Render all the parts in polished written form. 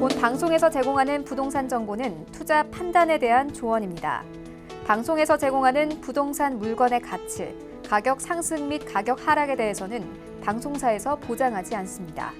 본 방송에서 제공하는 부동산 정보는 투자 판단에 대한 조언입니다. 방송에서 제공하는 부동산 물건의 가치, 가격 상승 및 가격 하락에 대해서는 방송사에서 보장하지 않습니다.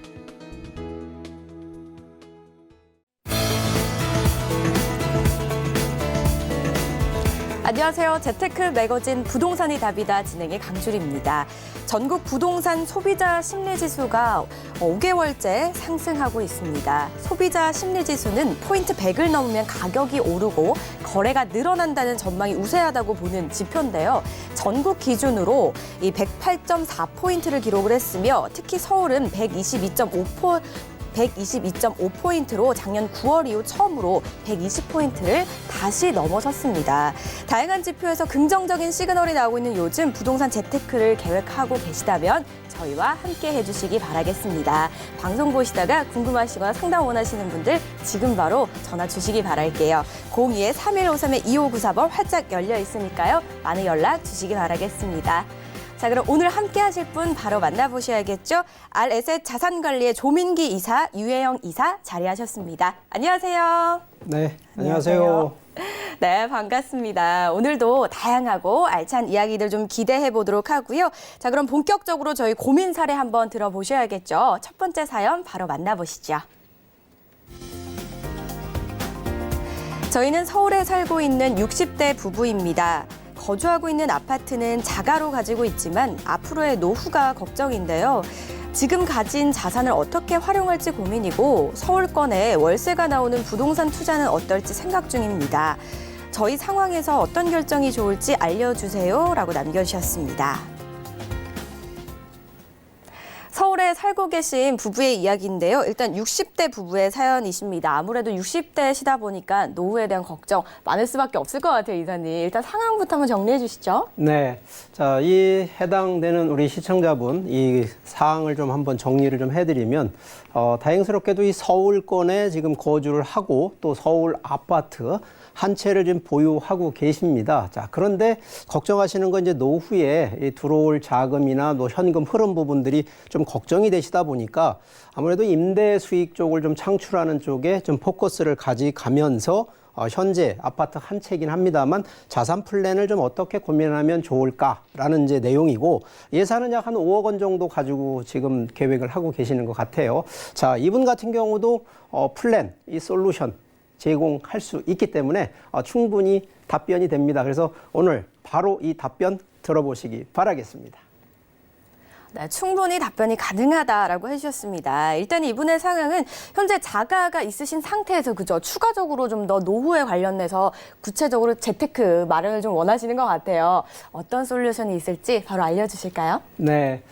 안녕하세요. 재테크 매거진 부동산이 답이다 진행의 강주리입니다. 전국 부동산 소비자 심리지수가 5개월째 상승하고 있습니다. 소비자 심리지수는 포인트 100을 넘으면 가격이 오르고 거래가 늘어난다는 전망이 우세하다고 보는 지표인데요. 전국 기준으로 이 108.4포인트를 기록을 했으며 특히 서울은 122.5포인트로 작년 9월 이후 처음으로 120포인트를 다시 넘어섰습니다. 다양한 지표에서 긍정적인 시그널이 나오고 있는 요즘 부동산 재테크를 계획하고 계시다면 저희와 함께 해주시기 바라겠습니다. 방송 보시다가 궁금하시거나 상담 원하시는 분들 지금 바로 전화 주시기 바랄게요. 02-3153-2594번 활짝 열려 있으니까요. 많은 연락 주시기 바라겠습니다. 자, 그럼 오늘 함께 하실 분 바로 만나보셔야겠죠? 알에셋 자산관리의 조민기 이사, 유혜영 이사 자리하셨습니다. 안녕하세요. 네, 안녕하세요. 네, 반갑습니다. 오늘도 다양하고 알찬 이야기들 좀 기대해 보도록 하고요. 자, 그럼 본격적으로 저희 고민 사례 한번 들어보셔야겠죠? 첫 번째 사연 바로 만나보시죠. 저희는 서울에 살고 있는 60대 부부입니다. 거주하고 있는 아파트는 자가로 가지고 있지만 앞으로의 노후가 걱정인데요. 지금 가진 자산을 어떻게 활용할지 고민이고 서울권에 월세가 나오는 부동산 투자는 어떨지 생각 중입니다. 저희 상황에서 어떤 결정이 좋을지 알려주세요 라고 남겨주셨습니다. 서울에 살고 계신 부부의 이야기인데요. 일단 60대 부부의 사연이십니다. 아무래도 60대시다 보니까 노후에 대한 걱정 많을 수밖에 없을 것 같아요, 이사님. 일단 상황부터 한번 정리해 주시죠. 네, 자, 이 해당되는 우리 시청자분 이 사항을 좀 한번 정리를 좀 해드리면 다행스럽게도 이 서울권에 지금 거주를 하고 또 서울 아파트 한 채를 지금 보유하고 계십니다. 자, 그런데 걱정하시는 건 이제 노후에 이 들어올 자금이나 또 현금 흐름 부분들이 좀 걱정이 되시다 보니까 아무래도 임대 수익 쪽을 좀 창출하는 쪽에 좀 포커스를 가져가면서 현재 아파트 한 채이긴 합니다만 자산 플랜을 좀 어떻게 고민하면 좋을까라는 이제 내용이고 예산은 약 한 5억 원 정도 가지고 지금 계획을 하고 계시는 것 같아요. 자, 이분 같은 경우도 플랜, 이 솔루션 제공할 수 있기 때문에 충분히 답변이 됩니다. 그래서 오늘 바로 이 답변 들어보시기 바라겠습니다. 네, 충분히 답변이 가능하다라고 해주셨습니다. 일단 이분의 상황은 현재 자가가 있으신 상태에서 그죠? 추가적으로 좀 더 노후에 관련해서 구체적으로 재테크 마련을 좀 원하시는 것 같아요. 어떤 솔루션이 있을지 바로 알려주실까요? 네.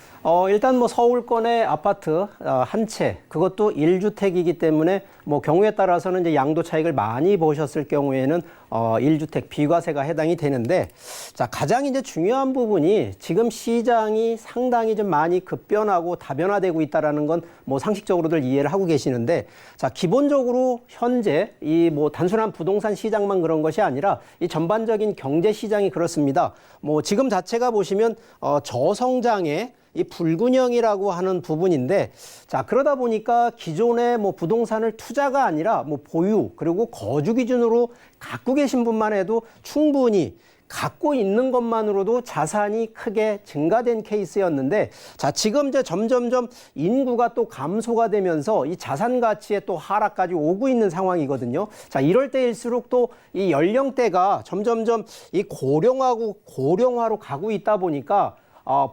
일단 뭐 서울권의 아파트 한 채, 그것도 1주택이기 때문에 뭐 경우에 따라서는 이제 양도 차익을 많이 보셨을 경우에는 1주택 비과세가 해당이 되는데 자, 가장 이제 중요한 부분이 지금 시장이 상당히 좀 많이 급변하고 다변화되고 있다라는 건 뭐 상식적으로들 이해를 하고 계시는데 자, 기본적으로 현재 이 뭐 단순한 부동산 시장만 그런 것이 아니라 이 전반적인 경제 시장이 그렇습니다. 뭐 지금 자체가 보시면 저성장의 이 불균형이라고 하는 부분인데 자, 그러다 보니까 기존의 뭐 부동산을 투자가 아니라 뭐 보유 그리고 거주 기준으로 갖고 계신 분만 해도 충분히 갖고 있는 것만으로도 자산이 크게 증가된 케이스였는데 자, 지금 이제 점점점 인구가 또 감소가 되면서 이 자산 가치에 또 하락까지 오고 있는 상황이거든요. 자, 이럴 때일수록 또 이 연령대가 점점점 이 고령화로 가고 있다 보니까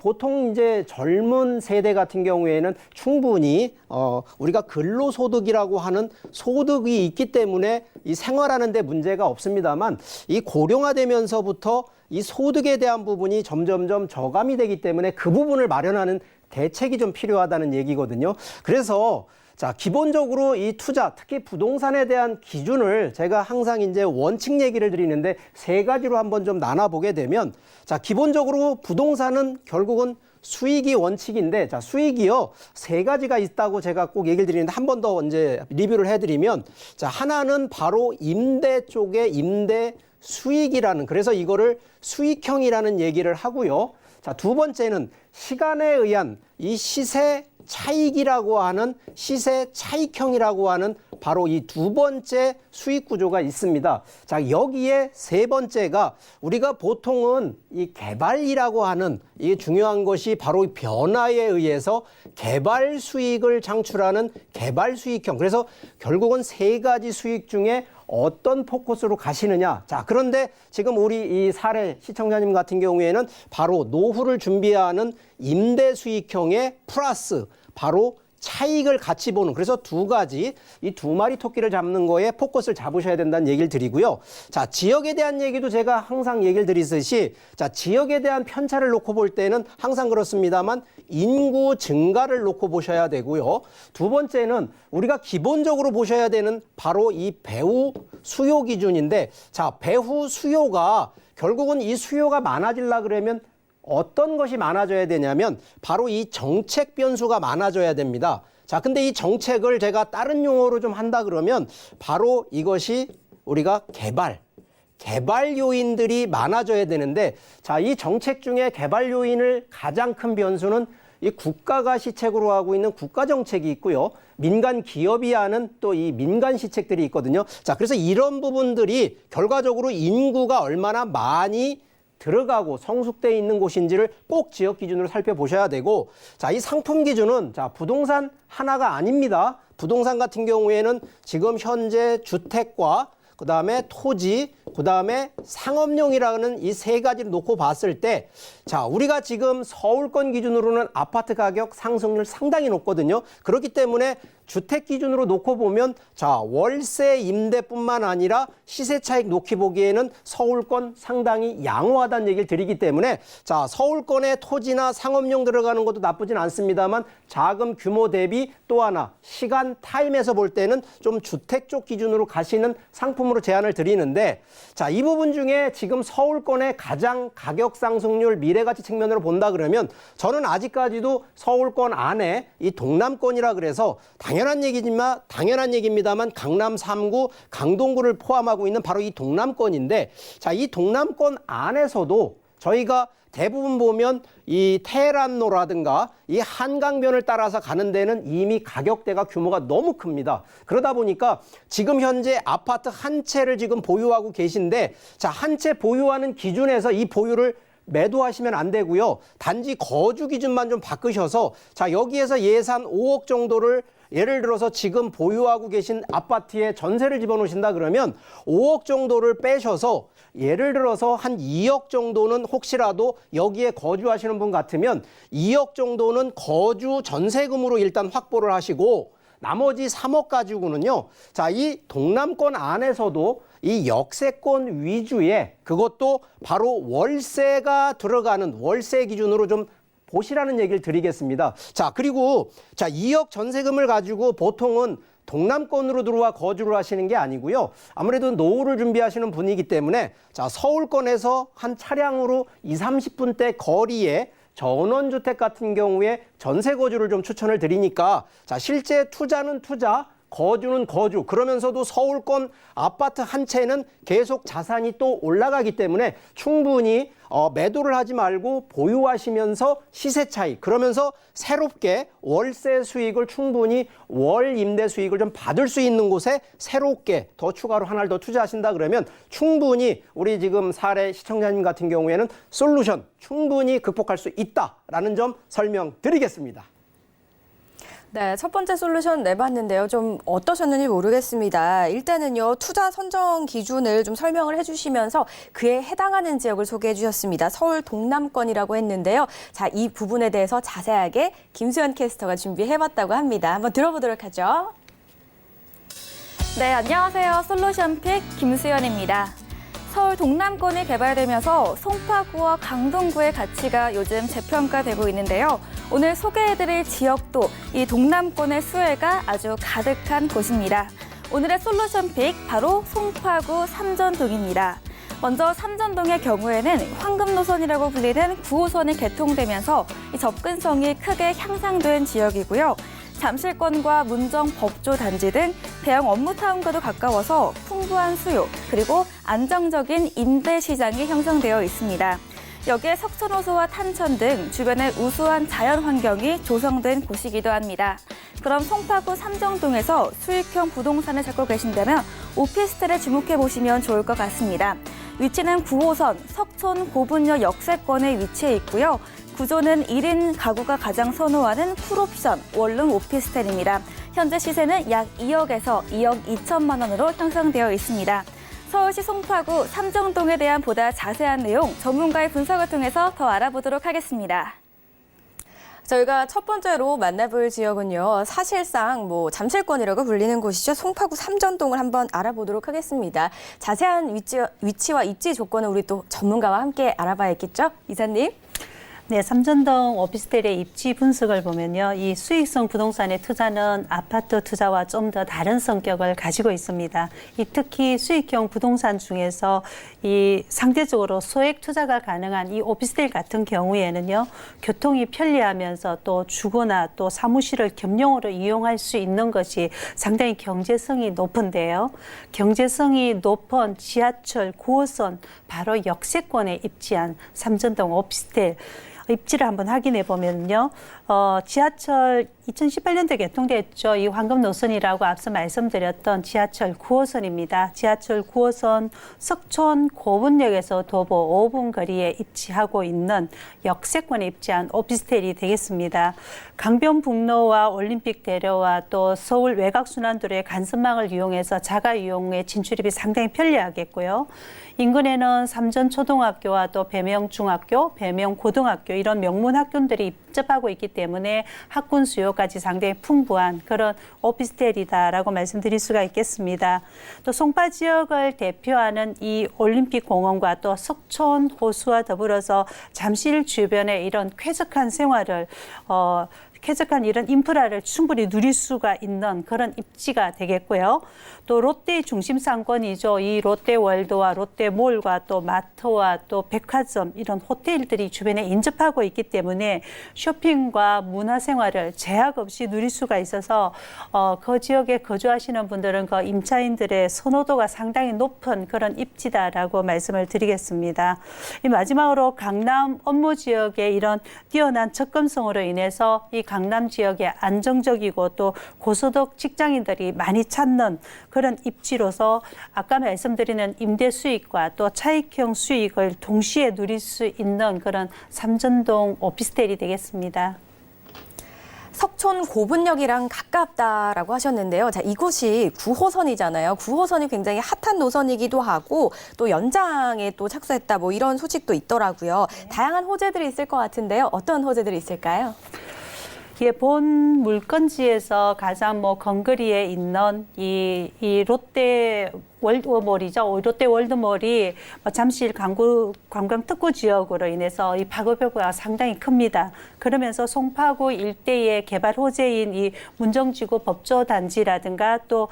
보통 이제 젊은 세대 같은 경우에는 충분히 우리가 근로소득이라고 하는 소득이 있기 때문에 이 생활하는 데 문제가 없습니다만 이 고령화되면서부터 이 소득에 대한 부분이 점점점 저감이 되기 때문에 그 부분을 마련하는 대책이 좀 필요하다는 얘기거든요. 그래서 자, 기본적으로 이 투자, 특히 부동산에 대한 기준을 제가 항상 이제 원칙 얘기를 드리는데 세 가지로 한번 좀 나눠보게 되면 자, 기본적으로 부동산은 결국은 수익이 원칙인데 자, 수익이요 세 가지가 있다고 제가 꼭 얘기를 드리는데 한 번 더 이제 리뷰를 해드리면 자, 하나는 바로 임대 쪽의 임대 수익이라는 그래서 이거를 수익형이라는 얘기를 하고요. 자, 두 번째는 시간에 의한 이 시세 차익이라고 하는 시세 차익형이라고 하는 바로 이 두 번째 수익 구조가 있습니다. 자, 여기에 세 번째가 우리가 보통은 이 개발이라고 하는 이게 중요한 것이 바로 변화에 의해서 개발 수익을 창출하는 개발 수익형. 그래서 결국은 세 가지 수익 중에 어떤 포커스로 가시느냐. 자, 그런데 지금 우리 이 사례 시청자님 같은 경우에는 바로 노후를 준비하는 임대 수익형의 플러스 바로 차익을 같이 보는, 그래서 두 가지, 이 두 마리 토끼를 잡는 거에 포커스를 잡으셔야 된다는 얘기를 드리고요. 자, 지역에 대한 얘기도 제가 항상 얘기를 드리듯이, 자, 지역에 대한 편차를 놓고 볼 때는 항상 그렇습니다만 인구 증가를 놓고 보셔야 되고요. 두 번째는 우리가 기본적으로 보셔야 되는 바로 이 배후 수요 기준인데, 자, 배후 수요가 결국은 이 수요가 많아지려 그러면 어떤 것이 많아져야 되냐면 바로 이 정책 변수가 많아져야 됩니다. 자, 근데 이 정책을 제가 다른 용어로 좀 한다 그러면 바로 이것이 우리가 개발 요인들이 많아져야 되는데, 자, 이 정책 중에 개발 요인을 가장 큰 변수는 이 국가가 시책으로 하고 있는 국가 정책이 있고요. 민간 기업이 하는 또 이 민간 시책들이 있거든요. 자, 그래서 이런 부분들이 결과적으로 인구가 얼마나 많이 들어가고 성숙돼 있는 곳인지를 꼭 지역 기준으로 살펴보셔야 되고, 자, 이 상품 기준은 자, 부동산 하나가 아닙니다. 부동산 같은 경우에는 지금 현재 주택과 그다음에 토지, 그다음에 상업용이라는 이 세 가지를 놓고 봤을 때, 자, 우리가 지금 서울권 기준으로는 아파트 가격 상승률 상당히 높거든요. 그렇기 때문에 주택 기준으로 놓고 보면, 자, 월세 임대뿐만 아니라 시세 차익 놓기 보기에는 서울권 상당히 양호하다는 얘기를 드리기 때문에, 자, 서울권에 토지나 상업용 들어가는 것도 나쁘진 않습니다만 자금 규모 대비 또 하나 시간 타임에서 볼 때는 좀 주택 쪽 기준으로 가시는 상품으로 제안을 드리는데, 자, 이 부분 중에 지금 서울권의 가장 가격 상승률 미래가치 측면으로 본다 그러면 저는 아직까지도 서울권 안에 이 동남권이라 그래서 당연한 얘기입니다만 강남 3구, 강동구를 포함하고 있는 바로 이 동남권인데, 자, 이 동남권 안에서도 저희가 대부분 보면 이 테헤란로라든가 이 한강변을 따라서 가는 데는 이미 가격대가 규모가 너무 큽니다. 그러다 보니까 지금 현재 아파트 한 채를 지금 보유하고 계신데, 자, 한 채 보유하는 기준에서 이 보유를 매도하시면 안 되고요. 단지 거주 기준만 좀 바꾸셔서, 자, 여기에서 예산 5억 정도를 예를 들어서 지금 보유하고 계신 아파트에 전세를 집어넣으신다 그러면 5억 정도를 빼셔서 예를 들어서 한 2억 정도는 혹시라도 여기에 거주하시는 분 같으면 2억 정도는 거주 전세금으로 일단 확보를 하시고, 나머지 3억 가지고는요, 자, 이 동남권 안에서도 이 역세권 위주의, 그것도 바로 월세가 들어가는 월세 기준으로 좀 보시라는 얘기를 드리겠습니다. 자, 그리고 자, 2억 전세금을 가지고 보통은 동남권으로 들어와 거주를 하시는 게 아니고요. 아무래도 노후를 준비하시는 분이기 때문에, 자, 서울권에서 한 차량으로 20-30분대 거리에 전원주택 같은 경우에 전세 거주를 좀 추천을 드리니까, 자, 실제 투자는 투자, 거주는 거주, 그러면서도 서울권 아파트 한 채는 계속 자산이 또 올라가기 때문에 충분히 매도를 하지 말고 보유하시면서 시세 차익, 그러면서 새롭게 월세 수익을 충분히 월 임대 수익을 좀 받을 수 있는 곳에 새롭게 더 추가로 하나를 더 투자하신다 그러면 충분히 우리 지금 사례 시청자님 같은 경우에는 솔루션 충분히 극복할 수 있다라는 점 설명드리겠습니다. 네, 첫 번째 솔루션 내봤는데요. 좀 어떠셨는지 모르겠습니다. 일단은요, 투자 선정 기준을 좀 설명을 해주시면서 그에 해당하는 지역을 소개해 주셨습니다. 서울 동남권이라고 했는데요. 자, 이 부분에 대해서 자세하게 김수연 캐스터가 준비해봤다고 합니다. 한번 들어보도록 하죠. 네, 안녕하세요. 솔루션픽 김수연입니다. 서울 동남권이 개발되면서 송파구와 강동구의 가치가 요즘 재평가되고 있는데요. 오늘 소개해드릴 지역도 이 동남권의 수혜가 아주 가득한 곳입니다. 오늘의 솔루션픽 바로 송파구 삼전동입니다. 먼저 삼전동의 경우에는 황금노선이라고 불리는 9호선이 개통되면서 이 접근성이 크게 향상된 지역이고요. 잠실권과 문정 법조 단지 등 대형 업무타운과도 가까워서 풍부한 수요 그리고 안정적인 임대 시장이 형성되어 있습니다. 여기에 석촌호수와 탄천 등 주변에 우수한 자연 환경이 조성된 곳이기도 합니다. 그럼 송파구 삼정동에서 수익형 부동산을 찾고 계신다면 오피스텔에 주목해 보시면 좋을 것 같습니다. 위치는 9호선 석촌 고분역 역세권에 위치해 있고요. 구조는 1인 가구가 가장 선호하는 풀옵션 원룸 오피스텔입니다. 현재 시세는 약 2억에서 2억 2천만 원으로 형성되어 있습니다. 서울시 송파구 삼정동에 대한 보다 자세한 내용 전문가의 분석을 통해서 더 알아보도록 하겠습니다. 저희가 첫 번째로 만나볼 지역은요. 사실상 잠실권이라고 불리는 곳이죠. 송파구 삼정동을 한번 알아보도록 하겠습니다. 자세한 위치와 입지 조건은 우리 또 전문가와 함께 알아봐야겠죠? 이사님. 네, 삼정동 오피스텔의 입지 분석을 보면요. 이 수익성 부동산의 투자는 아파트 투자와 좀 더 다른 성격을 가지고 있습니다. 특히 수익형 부동산 중에서 이 상대적으로 소액 투자가 가능한 이 오피스텔 같은 경우에는요. 교통이 편리하면서 또 주거나 또 사무실을 겸용으로 이용할 수 있는 것이 상당히 경제성이 높은데요. 경제성이 높은 지하철 9호선 바로 역세권에 입지한 삼정동 오피스텔 입지를 한번 확인해 보면요. 지하철 2018년도에 개통됐죠. 이 황금 노선이라고 앞서 말씀드렸던 지하철 9호선입니다. 지하철 9호선 석촌 고분역에서 도보 5분 거리에 입지하고 있는 역세권에 입지한 오피스텔이 되겠습니다. 강변북로와 올림픽대로와 또 서울 외곽순환도로의 간선망을 이용해서 자가이용의 진출입이 상당히 편리하겠고요. 인근에는 삼전초등학교와 또 배명중학교, 배명고등학교 이런 명문 학교들이 입점하고 있기 때문에 학군 수요까지 상당히 풍부한 그런 오피스텔이다라고 말씀드릴 수가 있겠습니다. 또 송파 지역을 대표하는 이 올림픽공원과 또 석촌 호수와 더불어서 잠실 주변의 이런 쾌적한 생활을 쾌적한 이런 인프라를 충분히 누릴 수가 있는 그런 입지가 되겠고요. 또 롯데 중심 상권이죠. 이 롯데월드와 롯데몰과 또 마트와 또 백화점 이런 호텔들이 주변에 인접하고 있기 때문에 쇼핑과 문화생활을 제약 없이 누릴 수가 있어서 그 지역에 거주하시는 분들은 그 임차인들의 선호도가 상당히 높은 그런 입지다라고 말씀을 드리겠습니다. 이 마지막으로 강남 업무 지역의 이런 뛰어난 접근성으로 인해서 이 강남 지역에 안정적이고 또 고소득 직장인들이 많이 찾는 그런 입지로서 아까 말씀드리는 임대 수익과 또 차익형 수익을 동시에 누릴 수 있는 그런 삼정동 오피스텔이 되겠습니다. 석촌 고분역이랑 가깝다라고 하셨는데요. 자, 이곳이 9호선이잖아요. 9호선이 굉장히 핫한 노선이기도 하고 또 연장에 또 착수했다 이런 소식도 있더라고요. 다양한 호재들이 있을 것 같은데요. 어떤 호재들이 있을까요? 본 물건지에서 가장 근거리에 있는 이 롯데 월드몰이죠. 롯데 월드몰이 잠실 관광 특구 지역으로 인해서 이 파급효과가 상당히 큽니다. 그러면서 송파구 일대의 개발 호재인 이 문정지구 법조단지라든가 또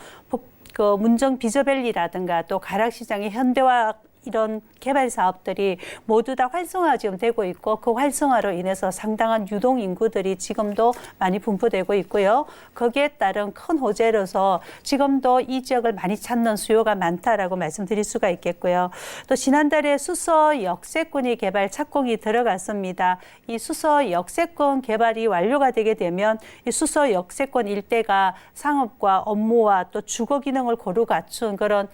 문정 비저밸리라든가 또 가락시장의 현대화 이런 개발 사업들이 모두 다 활성화 지금 되고 있고 그 활성화로 인해서 상당한 유동 인구들이 지금도 많이 분포되고 있고요. 거기에 따른 큰 호재로서 지금도 이 지역을 많이 찾는 수요가 많다라고 말씀드릴 수가 있겠고요. 또 지난달에 수서 역세권이 개발 착공이 들어갔습니다. 이 수서 역세권 개발이 완료가 되게 되면 이 수서 역세권 일대가 상업과 업무와 또 주거 기능을 고루 갖춘 그런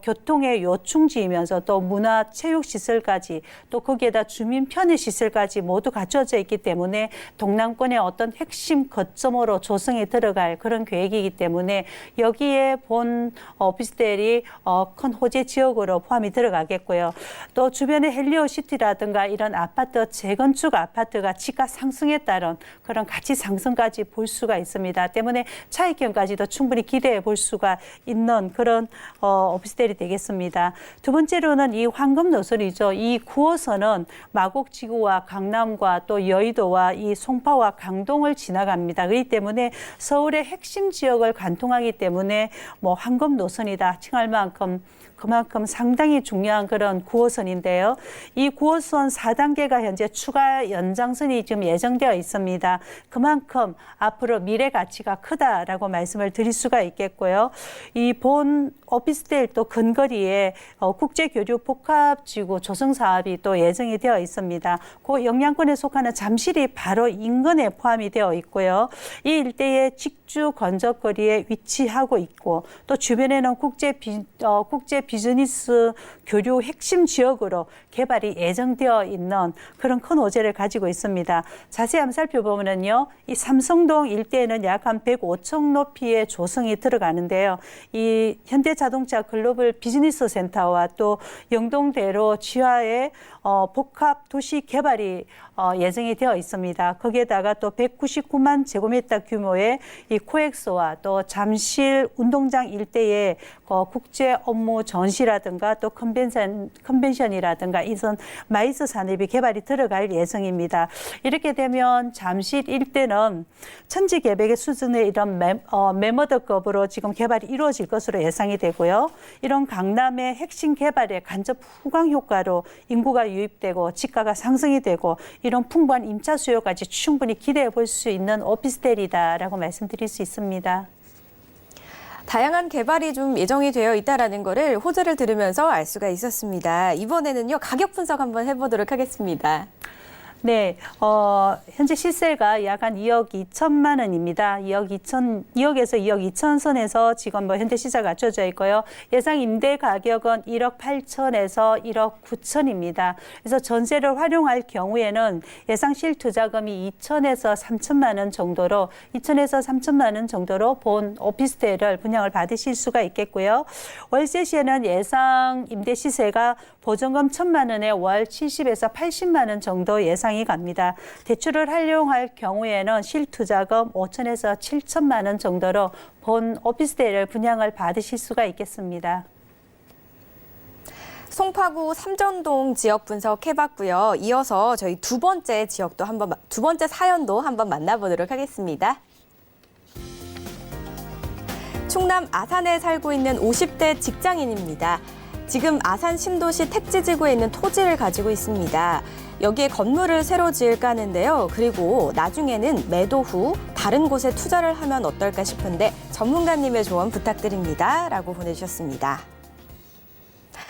교통의 요충지이면서 또 문화 체육 시설까지 또 거기에다 주민 편의 시설까지 모두 갖춰져 있기 때문에 동남권의 어떤 핵심 거점으로 조성에 들어갈 그런 계획이기 때문에 여기에 본 오피스텔이 큰 호재 지역으로 포함이 들어가겠고요. 또 주변의 헬리오시티라든가 이런 아파트 재건축 아파트가 지가 상승에 따른 그런 가치 상승까지 볼 수가 있습니다. 때문에 차익형까지도 충분히 기대해 볼 수가 있는 그런 오피스텔이 되겠습니다. 두 번째로는 이 황금 노선이죠. 이 9호선은 마곡지구와 강남과 또 여의도와 이 송파와 강동을 지나갑니다. 그렇기 때문에 서울의 핵심 지역을 관통하기 때문에 황금 노선이다 칭할 만큼 그만큼 상당히 중요한 그런 9호선인데요. 이 9호선 4단계가 현재 추가 연장선이 지금 예정되어 있습니다. 그만큼 앞으로 미래 가치가 크다라고 말씀을 드릴 수가 있겠고요. 이 본 오피스텔 또 근거리에 국제교류 교류 복합지구 조성 사업이 또 예정이 되어 있습니다. 그 영향권에 속하는 잠실이 바로 인근에 포함이 되어 있고요. 이 일대의 직주 건적거리에 위치하고 있고 또 주변에는 국제 비즈니스 교류 핵심 지역으로 개발이 예정되어 있는 그런 큰 호재를 가지고 있습니다. 자세히 한번 살펴보면요, 이 삼성동 일대에는 약 한 105층 높이의 조성이 들어가는데요. 이 현대자동차 글로벌 비즈니스 센터와 또 영동대로 지하의 복합 도시 개발이 예정이 되어 있습니다. 거기에다가 또 199만 제곱미터 규모의 이 코엑스와 또 잠실 운동장 일대의 국제 업무 전시라든가 또 컨벤션이라든가 이런 마이스 산업이 개발이 들어갈 예정입니다. 이렇게 되면 잠실 일대는 천지개벽의 수준의 이런 메머드급으로 지금 개발이 이루어질 것으로 예상이 되고요. 이런 강남의 핵심 개발의 간접 후광 효과로 인구가 유입되고 집가가 상승이 되고 이런 풍부한 임차 수요까지 충분히 기대해 볼 수 있는 오피스텔이다라고 말씀드릴 수 있습니다. 다양한 개발이 좀 예정이 되어 있다라는 거를 호재를 들으면서 알 수가 있었습니다. 이번에는요, 가격 분석 한번 해보도록 하겠습니다. 네, 현재 시세가 약 한 2억 2천만 원입니다. 2억에서 2억 2천 선에서 지금 현재 시세가 갖춰져 있고요. 예상 임대 가격은 1억 8천에서 1억 9천입니다. 그래서 전세를 활용할 경우에는 예상 실투자금이 2천에서 3천만 원 정도로 본 오피스텔을 분양을 받으실 수가 있겠고요. 월세 시에는 예상 임대 시세가 보증금 1천만 원에 월 70에서 80만 원 정도 예상이 갑니다. 대출을 활용할 경우에는 실투자금 5천에서 7천만 원 정도로 본 오피스텔을 분양을 받으실 수가 있겠습니다. 송파구 삼전동 지역 분석해봤고요. 이어서 저희 두 번째 사연도 한번 만나보도록 하겠습니다. 충남 아산에 살고 있는 50대 직장인입니다. 지금 아산 신도시 택지지구에 있는 토지를 가지고 있습니다. 여기에 건물을 새로 지을까 하는데요. 그리고 나중에는 매도 후 다른 곳에 투자를 하면 어떨까 싶은데 전문가님의 조언 부탁드립니다. 라고 보내주셨습니다.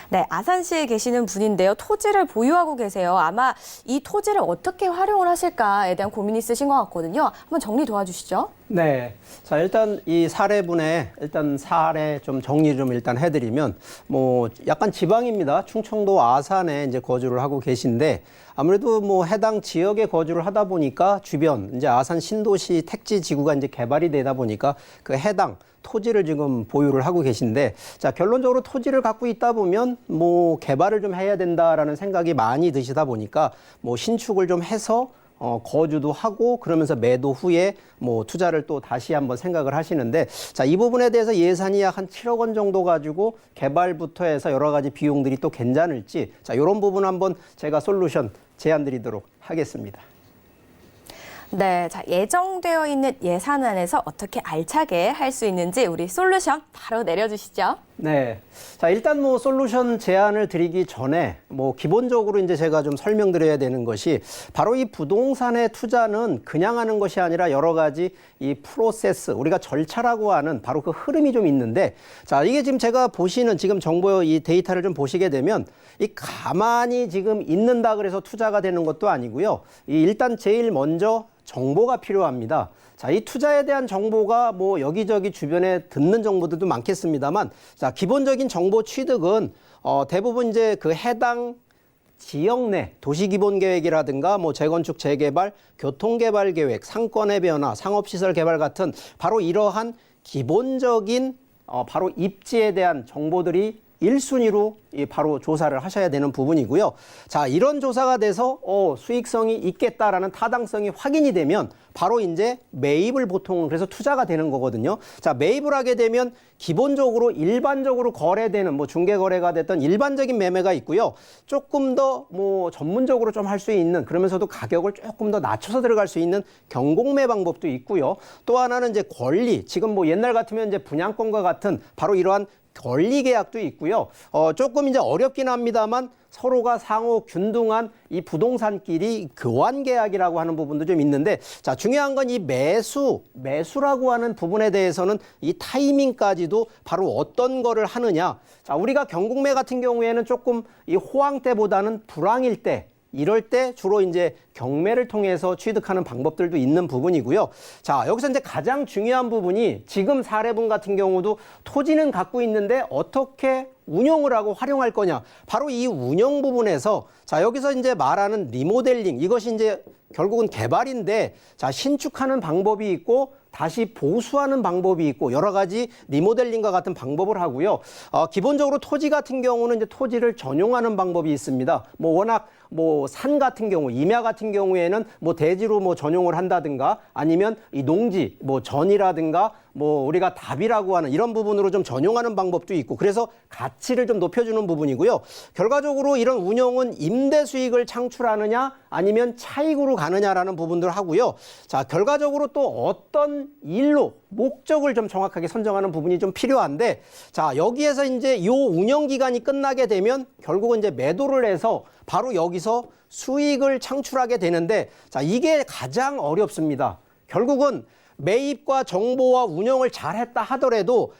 네, 아산시에 계시는 분인데요. 토지를 보유하고 계세요. 아마 이 토지를 어떻게 활용을 하실까에 대한 고민이 있으신 것 같거든요. 한번 정리 도와주시죠. 네. 자, 일단 이 사례분의 사례 좀 정리 좀 일단 해드리면 약간 지방입니다. 충청도 아산에 이제 거주를 하고 계신데 아무래도 해당 지역에 거주를 하다 보니까 주변 이제 아산 신도시 택지 지구가 이제 개발이 되다 보니까 그 해당 토지를 지금 보유를 하고 계신데 자, 결론적으로 토지를 갖고 있다 보면 개발을 좀 해야 된다라는 생각이 많이 드시다 보니까 신축을 좀 해서 거주도 하고 그러면서 매도 후에 투자를 또 다시 한번 생각을 하시는데 자, 이 부분에 대해서 예산이 약 한 7억 원 정도 가지고 개발부터 해서 여러 가지 비용들이 또 괜찮을지 자, 이런 부분 한번 제가 솔루션 제안 드리도록 하겠습니다. 네, 자, 예정되어 있는 예산안에서 어떻게 알차게 할 수 있는지 우리 솔루션 바로 내려주시죠. 네. 자, 일단 솔루션 제안을 드리기 전에 기본적으로 이제 제가 좀 설명드려야 되는 것이 바로 이 부동산의 투자는 그냥 하는 것이 아니라 여러 가지 이 프로세스, 우리가 절차라고 하는 바로 그 흐름이 좀 있는데 자, 이게 지금 제가 보시는 지금 정보 이 데이터를 좀 보시게 되면 이 가만히 지금 있는다 그래서 투자가 되는 것도 아니고요. 일단 제일 먼저 정보가 필요합니다. 자, 이 투자에 대한 정보가 여기저기 주변에 듣는 정보들도 많겠습니다만, 자, 기본적인 정보 취득은 대부분 이제 그 해당 지역 내 도시기본계획이라든가 재건축 재개발, 교통개발 계획, 상권의 변화, 상업시설 개발 같은 바로 이러한 기본적인 바로 입지에 대한 정보들이 1순위로 바로 조사를 하셔야 되는 부분이고요. 자, 이런 조사가 돼서 수익성이 있겠다라는 타당성이 확인이 되면 바로 이제 매입을 보통 그래서 투자가 되는 거거든요. 자, 매입을 하게 되면 기본적으로 일반적으로 거래되는 중개거래가 됐던 일반적인 매매가 있고요. 조금 더 전문적으로 좀 할 수 있는 그러면서도 가격을 조금 더 낮춰서 들어갈 수 있는 경공매 방법도 있고요. 또 하나는 이제 권리, 지금 옛날 같으면 이제 분양권과 같은 바로 이러한 권리 계약도 있고요. 조금 조금 이제 어렵긴 합니다만 서로가 상호 균등한 이 부동산끼리 교환 계약이라고 하는 부분도 좀 있는데, 자, 중요한 건 이 매수라고 하는 부분에 대해서는 이 타이밍까지도 바로 어떤 거를 하느냐. 자, 우리가 경국매 같은 경우에는 조금 이 호황 때보다는 불황일 때, 이럴 때 주로 이제 경매를 통해서 취득하는 방법들도 있는 부분이고요. 자, 여기서 이제 가장 중요한 부분이 지금 사례분 같은 경우도 토지는 갖고 있는데 어떻게 운영을 하고 활용할 거냐. 바로 이 운영 부분에서, 자, 여기서 이제 말하는 리모델링, 이것이 이제 결국은 개발인데, 자, 신축하는 방법이 있고 다시 보수하는 방법이 있고 여러 가지 리모델링과 같은 방법을 하고요. 기본적으로 토지 같은 경우는 이제 토지를 전용하는 방법이 있습니다. 뭐 워낙 뭐 산 같은 경우, 임야 같은 경우에는 뭐 대지로 뭐 전용을 한다든가, 아니면 이 농지, 뭐 전이라든가, 뭐 우리가 답이라고 하는 이런 부분으로 좀 전용하는 방법도 있고, 그래서 가치를 좀 높여주는 부분이고요. 결과적으로 이런 운영은 임대 수익을 창출하느냐 아니면 차익으로 가느냐라는 부분들 하고요. 자, 결과적으로 또 어떤 일로 목적을 좀 정확하게 선정하는 부분이 좀 필요한데, 자, 여기에서 이제 요 운영 기간이 끝나게 되면 결국은 이제 매도를 해서 바로 여기서 수익을 창출하게 되는데, 자, 이게 가장 어렵습니다. 결국은 매입과 정보와 운영을 잘했다 하더라도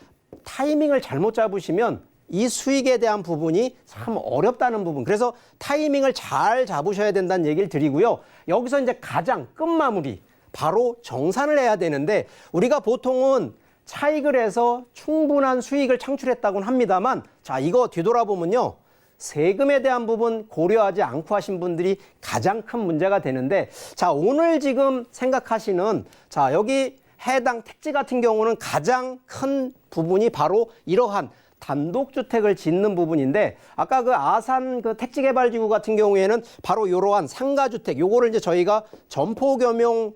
타이밍을 잘못 잡으시면 이 수익에 대한 부분이 참 어렵다는 부분. 그래서 타이밍을 잘 잡으셔야 된다는 얘기를 드리고요. 여기서 이제 가장 끝마무리, 바로 정산을 해야 되는데, 우리가 보통은 차익을 해서 충분한 수익을 창출했다고는 합니다만, 자, 이거 뒤돌아보면요, 세금에 대한 부분 고려하지 않고 하신 분들이 가장 큰 문제가 되는데, 자, 오늘 지금 생각하시는, 자, 여기 해당 택지 같은 경우는 가장 큰 부분이 바로 이러한 단독주택을 짓는 부분인데, 아까 그 아산 그 택지개발지구 같은 경우에는 바로 이러한 상가주택, 요거를 이제 저희가 점포겸용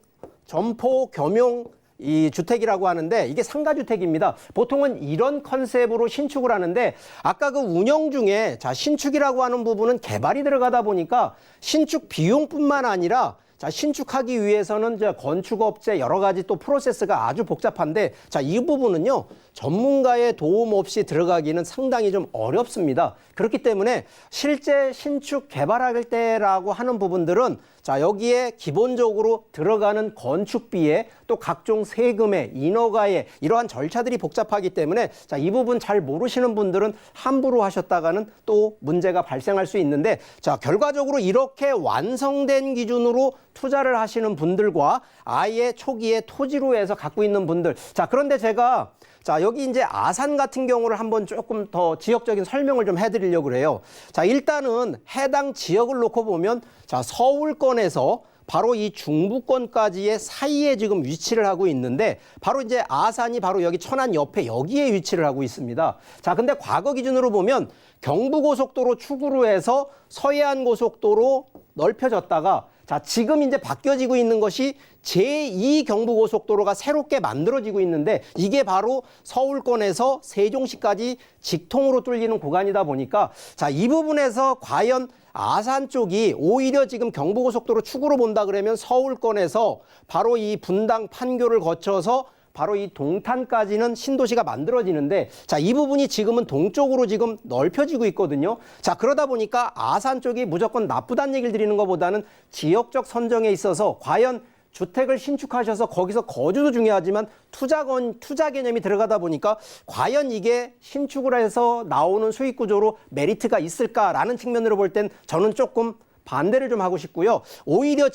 이 주택이라고 하는데, 이게 상가주택입니다. 보통은 이런 컨셉으로 신축을 하는데, 아까 그 운영 중에, 자, 신축이라고 하는 부분은 개발이 들어가다 보니까 신축 비용뿐만 아니라, 자, 신축하기 위해서는 이제 건축업체 여러 가지 또 프로세스가 아주 복잡한데, 자, 이 부분은요, 전문가의 도움 없이 들어가기는 상당히 좀 어렵습니다. 그렇기 때문에 실제 신축 개발할 때라고 하는 부분들은, 자, 여기에 기본적으로 들어가는 건축비에 또 각종 세금에 인허가에 이러한 절차들이 복잡하기 때문에, 자, 이 부분 잘 모르시는 분들은 함부로 하셨다가는 또 문제가 발생할 수 있는데, 자, 결과적으로 이렇게 완성된 기준으로 투자를 하시는 분들과 아예 초기에 토지로 해서 갖고 있는 분들, 자, 그런데 제가, 자, 여기 이제 아산 같은 경우를 한번 조금 더 지역적인 설명을 좀 해드리려고 그래요. 자, 일단은 해당 지역을 놓고 보면, 자, 서울권에서 바로 이 중부권까지의 사이에 지금 위치를 하고 있는데, 바로 이제 아산이 바로 여기 천안 옆에 여기에 위치를 하고 있습니다. 자, 근데 과거 기준으로 보면 경부고속도로 축으로 해서 서해안고속도로 넓혀졌다가, 자, 지금 이제 바뀌어지고 있는 것이 제2 경부고속도로가 새롭게 만들어지고 있는데, 이게 바로 서울권에서 세종시까지 직통으로 뚫리는 구간이다 보니까, 자, 이 부분에서 과연 아산 쪽이 오히려 지금 경부고속도로 축으로 본다 그러면 서울권에서 바로 이 분당 판교를 거쳐서 바로 이 동탄까지는 신도시가 만들어지는데, 자, 이 부분이 지금은 동쪽으로 지금 넓혀지고 있거든요. 자, 그러다 보니까 아산 쪽이 무조건 나쁘다는 얘기를 드리는 것보다는 지역적 선정에 있어서 과연 주택을 신축하셔서 거기서 거주도 중요하지만 투자 개념이 들어가다 보니까 과연 이게 신축을 해서 나오는 수익 구조로 메리트가 있을까라는 측면으로 볼 땐 저는 조금 반대를 좀 하고 싶고요. 오히려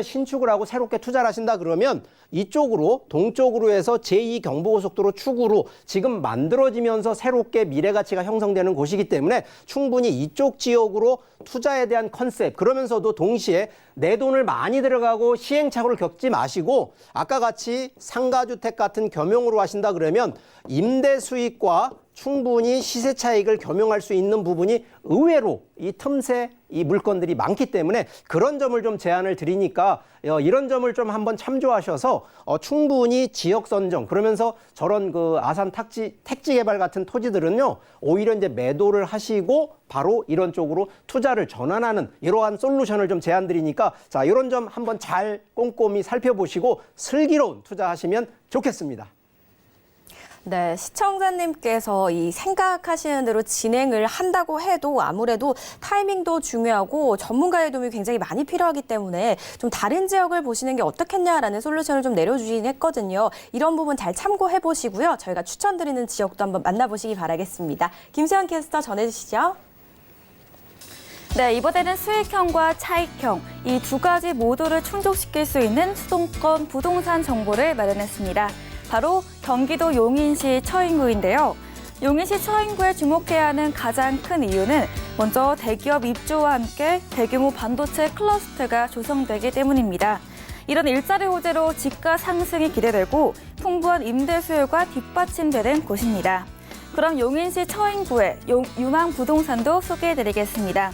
신축을 하고 새롭게 투자를 하신다 그러면 이쪽으로 동쪽으로 해서 제2 경부고속도로 축으로 지금 만들어지면서 새롭게 미래 가치가 형성되는 곳이기 때문에 충분히 이쪽 지역으로 투자에 대한 컨셉, 그러면서도 동시에 내 돈을 많이 들어가고 시행착오를 겪지 마시고 아까 같이 상가주택 같은 겸용으로 하신다 그러면 임대 수익과 충분히 시세 차익을 겸용할 수 있는 부분이 의외로 이 틈새 이 물건들이 많기 때문에 그런 점을 좀 제안을 드리니까 이런 점을 좀 한번 참조하셔서 충분히 지역 선정, 그러면서 저런 그 아산 택지 개발 같은 토지들은요 오히려 이제 매도를 하시고 바로 이런 쪽으로 투자를 전환하는 이러한 솔루션을 좀 제안 드리니까, 자, 이런 점 한번 잘 꼼꼼히 살펴보시고 슬기로운 투자하시면 좋겠습니다. 네, 시청자님께서 이 생각하시는 대로 진행을 한다고 해도 아무래도 타이밍도 중요하고 전문가의 도움이 굉장히 많이 필요하기 때문에 좀 다른 지역을 보시는 게 어떻겠냐라는 솔루션을 좀 내려주긴 했거든요. 이런 부분 잘 참고해 보시고요. 저희가 추천드리는 지역도 한번 만나보시기 바라겠습니다. 김수현 캐스터 전해주시죠. 네, 이번에는 수익형과 차익형 이 두 가지 모두를 충족시킬 수 있는 수도권 부동산 정보를 마련했습니다. 바로 경기도 용인시 처인구인데요. 용인시 처인구에 주목해야 하는 가장 큰 이유는 먼저 대기업 입주와 함께 대규모 반도체 클러스터가 조성되기 때문입니다. 이런 일자리 호재로 집가 상승이 기대되고 풍부한 임대 수요가 뒷받침되는 곳입니다. 그럼 용인시 처인구의 유망 부동산도 소개해드리겠습니다.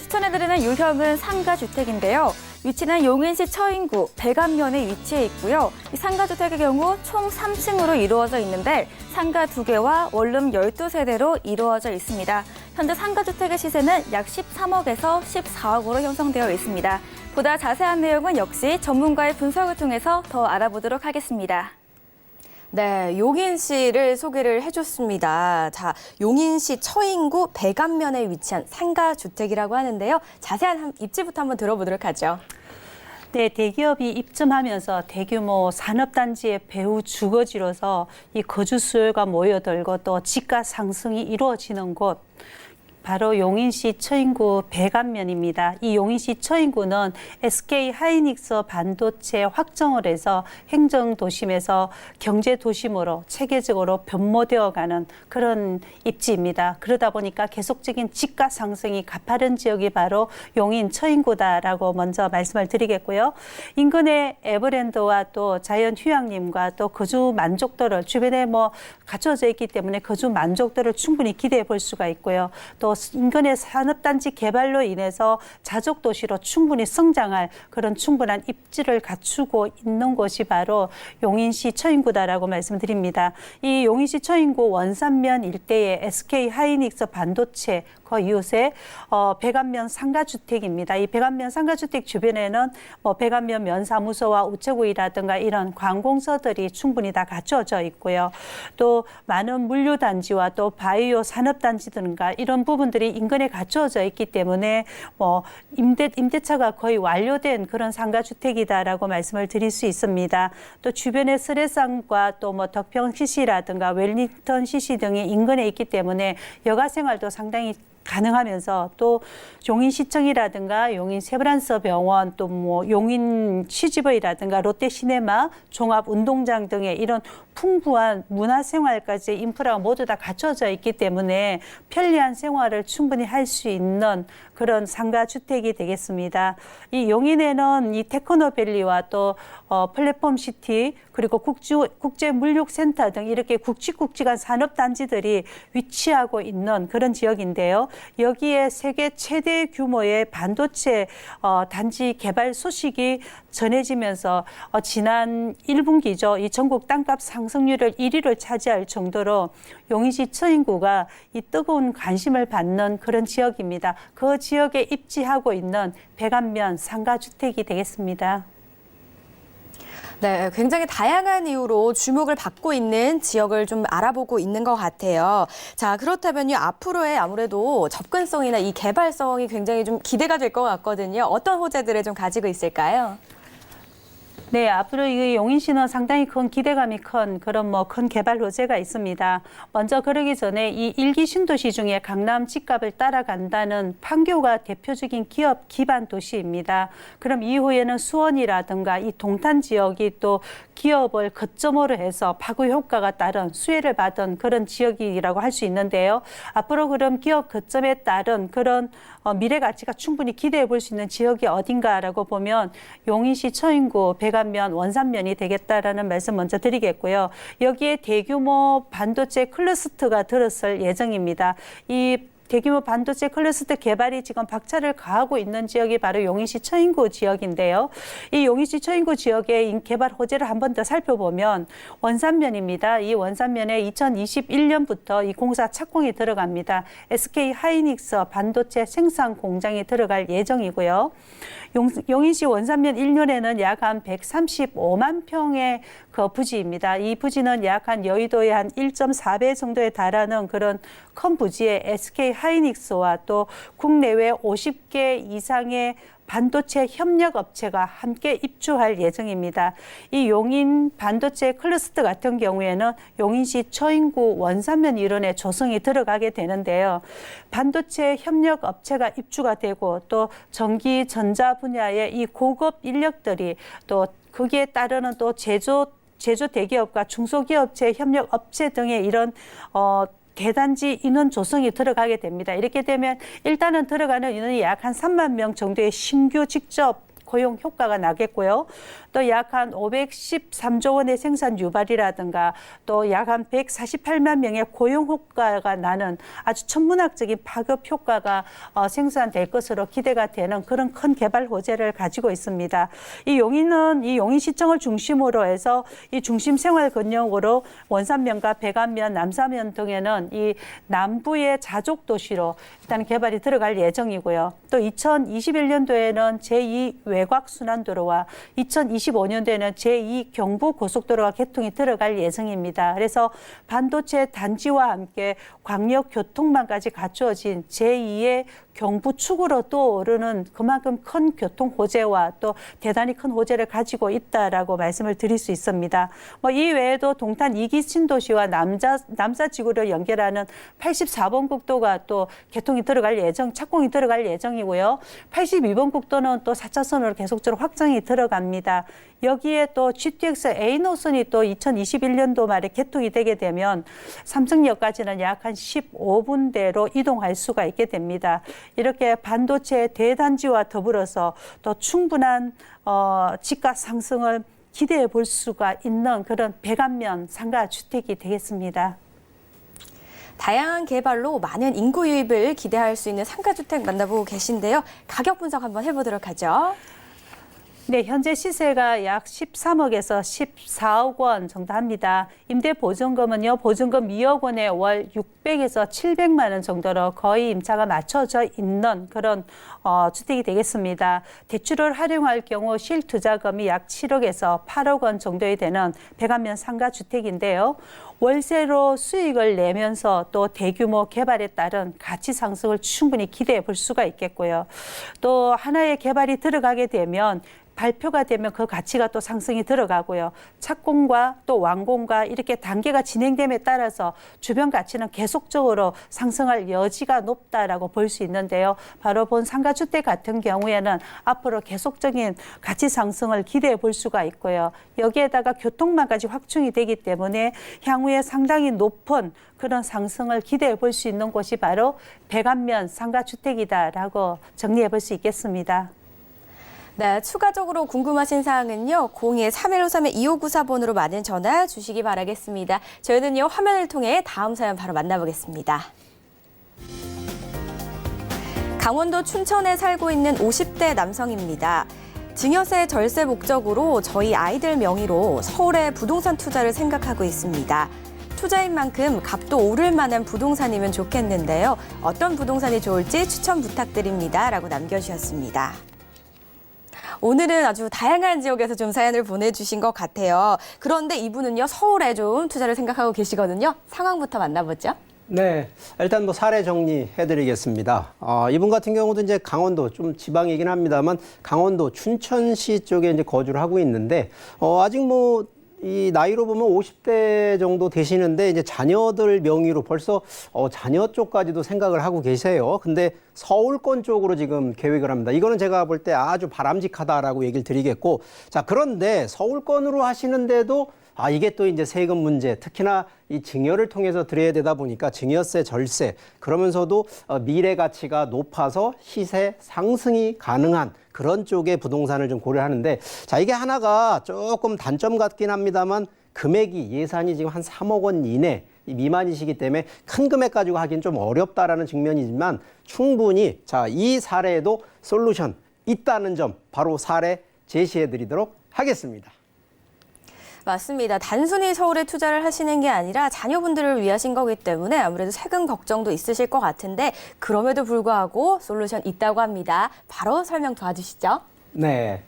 추천해드리는 유형은 상가주택인데요. 위치는 용인시 처인구 백안면에 위치해 있고요. 이 상가주택의 경우 총 3층으로 이루어져 있는데 상가 2개와 원룸 12세대로 이루어져 있습니다. 현재 상가주택의 시세는 약 13억에서 14억으로 형성되어 있습니다. 보다 자세한 내용은 역시 전문가의 분석을 통해서 더 알아보도록 하겠습니다. 네, 용인시를 소개를 해줬습니다. 자, 용인시 처인구 백안면에 위치한 상가주택이라고 하는데요. 자세한 입지부터 한번 들어보도록 하죠. 네, 대기업이 입점하면서 대규모 산업단지의 배후 주거지로서 이 거주 수요가 모여들고 또 집가 상승이 이루어지는 곳. 바로 용인시 처인구 백안면입니다. 이 용인시 처인구는 SK 하이닉스 반도체 확정을 해서 행정도심에서 경제도심으로 체계적으로 변모되어가는 그런 입지입니다. 그러다 보니까 계속적인 집가 상승이 가파른 지역이 바로 용인 처인구다라고 먼저 말씀을 드리겠고요. 인근의 에버랜드와 또 자연휴양림과 또 거주 만족도를 주변에 갖춰져 있기 때문에 거주 만족도를 충분히 기대해 볼 수가 있고요. 또 인근의 산업단지 개발로 인해서 자족도시로 충분히 성장할 그런 충분한 입지를 갖추고 있는 곳이 바로 용인시 처인구다라고 말씀드립니다. 이 용인시 처인구 원산면 일대에 SK 하이닉스 반도체 그 이웃에 백안면 상가주택입니다. 이 백안면 상가주택 주변에는 백안면 면사무소와 우체국이라든가 이런 관공서들이 충분히 다 갖춰져 있고요. 또 많은 물류단지와 또 바이오 산업단지 등과 이런 부분들이 인근에 갖춰져 있기 때문에 임대차가 거의 완료된 그런 상가주택이다라고 말씀을 드릴 수 있습니다. 또 주변에 설해상과 또 덕평 CC라든가 웰링턴 CC 등이 인근에 있기 때문에 여가 생활도 상당히 가능하면서 또 용인시청이라든가 용인 세브란스 병원 또 용인 CGV라든가 롯데시네마 종합운동장 등의 이런 풍부한 문화생활까지 인프라가 모두 다 갖춰져 있기 때문에 편리한 생활을 충분히 할 수 있는 그런 상가주택이 되겠습니다. 이 용인에는 이 테크노밸리와 또 플랫폼시티 그리고 국제물류센터 등 이렇게 굵직굵직한 산업단지들이 위치하고 있는 그런 지역인데요. 여기에 세계 최대 규모의 반도체 단지 개발 소식이 전해지면서 지난 1분기죠. 이 전국 땅값 상승률을 1위를 차지할 정도로 용인시 처인구가 이 뜨거운 관심을 받는 그런 지역입니다. 그 지역에 입지하고 있는 백안면 상가주택이 되겠습니다. 네, 굉장히 다양한 이유로 주목을 받고 있는 지역을 좀 알아보고 있는 것 같아요. 자, 그렇다면요, 앞으로의 아무래도 접근성이나 이 개발성이 굉장히 좀 기대가 될 것 같거든요. 어떤 호재들을 좀 가지고 있을까요? 네, 앞으로 이 용인시는 상당히 큰 기대감이 큰 그런 큰 개발 호재가 있습니다. 먼저 그러기 전에 이 1기 신도시 중에 강남 집값을 따라간다는 판교가 대표적인 기업 기반 도시입니다. 그럼 이후에는 수원이라든가 이 동탄 지역이 또 기업을 거점으로 해서 파급 효과가 따른 수혜를 받은 그런 지역이라고 할 수 있는데요. 앞으로 그럼 기업 거점에 따른 그런 미래 가치가 충분히 기대해 볼 수 있는 지역이 어딘가라고 보면 용인시 처인구 백안면 원산면이 되겠다라는 말씀 먼저 드리겠고요. 여기에 대규모 반도체 클러스터가 들었을 예정입니다. 이 대규모 반도체 클러스터 개발이 지금 박차를 가하고 있는 지역이 바로 용인시 처인구 지역인데요. 이 용인시 처인구 지역의 개발 호재를 한 번 더 살펴보면 원산면입니다. 이 원산면에 2021년부터 이 공사 착공이 들어갑니다. SK 하이닉스 반도체 생산 공장이 들어갈 예정이고요. 용인시 원산면 1년에는 약 한 135만 평의 그 부지입니다. 이 부지는 약 한 여의도의 한 1.4배 정도에 달하는 그런 큰 부지에 SK 하이닉스와 또 국내외 50개 이상의 반도체 협력 업체가 함께 입주할 예정입니다. 이 용인 반도체 클러스터 같은 경우에는 용인시 처인구 원산면 일원에 조성이 들어가게 되는데요. 반도체 협력 업체가 입주가 되고 또 전기 전자 분야의 이 고급 인력들이 또 거기에 따르는 또 제조 대기업과 중소기업체 협력 업체 등의 이런 대단지 인원 조성이 들어가게 됩니다. 이렇게 되면 일단은 들어가는 인원이 약 한 3만 명 정도의 신규 직접 고용 효과가 나겠고요. 또 약 한 513조 원의 생산 유발이라든가 또 약 한 148만 명의 고용 효과가 나는 아주 천문학적인 파급 효과가 생산될 것으로 기대가 되는 그런 큰 개발 호재를 가지고 있습니다. 이 용인은 이 용인시청을 중심으로 해서 이 중심 생활 근역으로 원산면과 백안면, 남사면 등에는 이 남부의 자족 도시로 일단 개발이 들어갈 예정이고요. 또 2021년도에는 제2 외곽순환도로와 2025년도에는 제2 경부고속도로가 개통이 들어갈 예정입니다. 그래서 반도체 단지와 함께 광역교통망까지 갖추어진 제2의 경부축으로 떠오르는 그만큼 큰 교통 호재와 또 대단히 큰 호재를 가지고 있다라고 말씀을 드릴 수 있습니다. 이 외에도 동탄 2기 신도시와 남사지구를 연결하는 84번 국도가 또 개통이 들어갈 착공이 들어갈 예정이고요. 82번 국도는 또 4차선으로 계속적으로 확장이 들어갑니다. 여기에 또 GTX A 노선이 또 2021년도 말에 개통이 되게 되면 삼성역까지는 약 한 15분대로 이동할 수가 있게 됩니다. 이렇게 반도체 대단지와 더불어서 또 충분한 집값 상승을 기대해 볼 수가 있는 그런 백안면 상가주택이 되겠습니다. 다양한 개발로 많은 인구 유입을 기대할 수 있는 상가주택 만나보고 계신데요. 가격 분석 한번 해보도록 하죠. 네, 현재 시세가 약 13억에서 14억 원 정도 합니다. 임대 보증금은요, 보증금 2억 원에 월 600에서 700만 원 정도로 거의 임차가 맞춰져 있는 그런 주택이 되겠습니다. 대출을 활용할 경우 실투자금이 약 7억에서 8억 원 정도에 되는 백안면 상가주택인데요. 월세로 수익을 내면서 또 대규모 개발에 따른 가치 상승을 충분히 기대해 볼 수가 있겠고요. 또 하나의 개발이 들어가게 되면 발표가 되면 그 가치가 또 상승이 들어가고요. 착공과 또 완공과 이렇게 단계가 진행됨에 따라서 주변 가치는 계속적으로 상승할 여지가 높다라고 볼 수 있는데요. 바로 본 상가주택 같은 경우에는 앞으로 계속적인 가치 상승을 기대해 볼 수가 있고요. 여기에다가 교통망까지 확충이 되기 때문에 향후에 상당히 높은 그런 상승을 기대해 볼 수 있는 곳이 바로 백안면 상가주택이다라고 정리해 볼 수 있겠습니다. 네, 추가적으로 궁금하신 사항은요. 02-3153-2594번으로 많은 전화 주시기 바라겠습니다. 저희는요. 화면을 통해 다음 사연 바로 만나보겠습니다. 강원도 춘천에 살고 있는 50대 남성입니다. 증여세 절세 목적으로 저희 아이들 명의로 서울에 부동산 투자를 생각하고 있습니다. 투자인 만큼 값도 오를 만한 부동산이면 좋겠는데요. 어떤 부동산이 좋을지 추천 부탁드립니다. 라고 남겨주셨습니다. 오늘은 아주 다양한 지역에서 좀 사연을 보내주신 것 같아요. 그런데 이분은요, 서울에 좀 투자를 생각하고 계시거든요. 상황부터 만나보죠. 네, 일단 뭐 사례 정리해드리겠습니다. 이분 같은 경우도 이제 강원도 좀 지방이긴 합니다만 강원도 춘천시 쪽에 이제 거주를 하고 있는데 아직 뭐 이 나이로 보면 50대 정도 되시는데 이제 자녀들 명의로 벌써 자녀 쪽까지도 생각을 하고 계세요. 근데 서울권 쪽으로 지금 계획을 합니다. 이거는 제가 볼 때 아주 바람직하다라고 얘기를 드리겠고, 자, 그런데 서울권으로 하시는데도 이게 또 이제 세금 문제, 특히나 이 증여를 통해서 드려야 되다 보니까 증여세, 절세, 그러면서도 미래 가치가 높아서 시세 상승이 가능한 그런 쪽의 부동산을 좀 고려하는데, 자, 이게 하나가 조금 단점 같긴 합니다만 금액이 예산이 지금 한 3억 원 이내, 미만이시기 때문에 큰 금액 가지고 하긴 좀 어렵다라는 측면이지만 충분히 자, 이 사례에도 솔루션 있다는 점 바로 사례 제시해 드리도록 하겠습니다. 맞습니다. 단순히 서울에 투자를 하시는 게 아니라 자녀분들을 위하신 거기 때문에 아무래도 세금 걱정도 있으실 것 같은데 그럼에도 불구하고 솔루션 있다고 합니다. 바로 설명 도와주시죠. 네.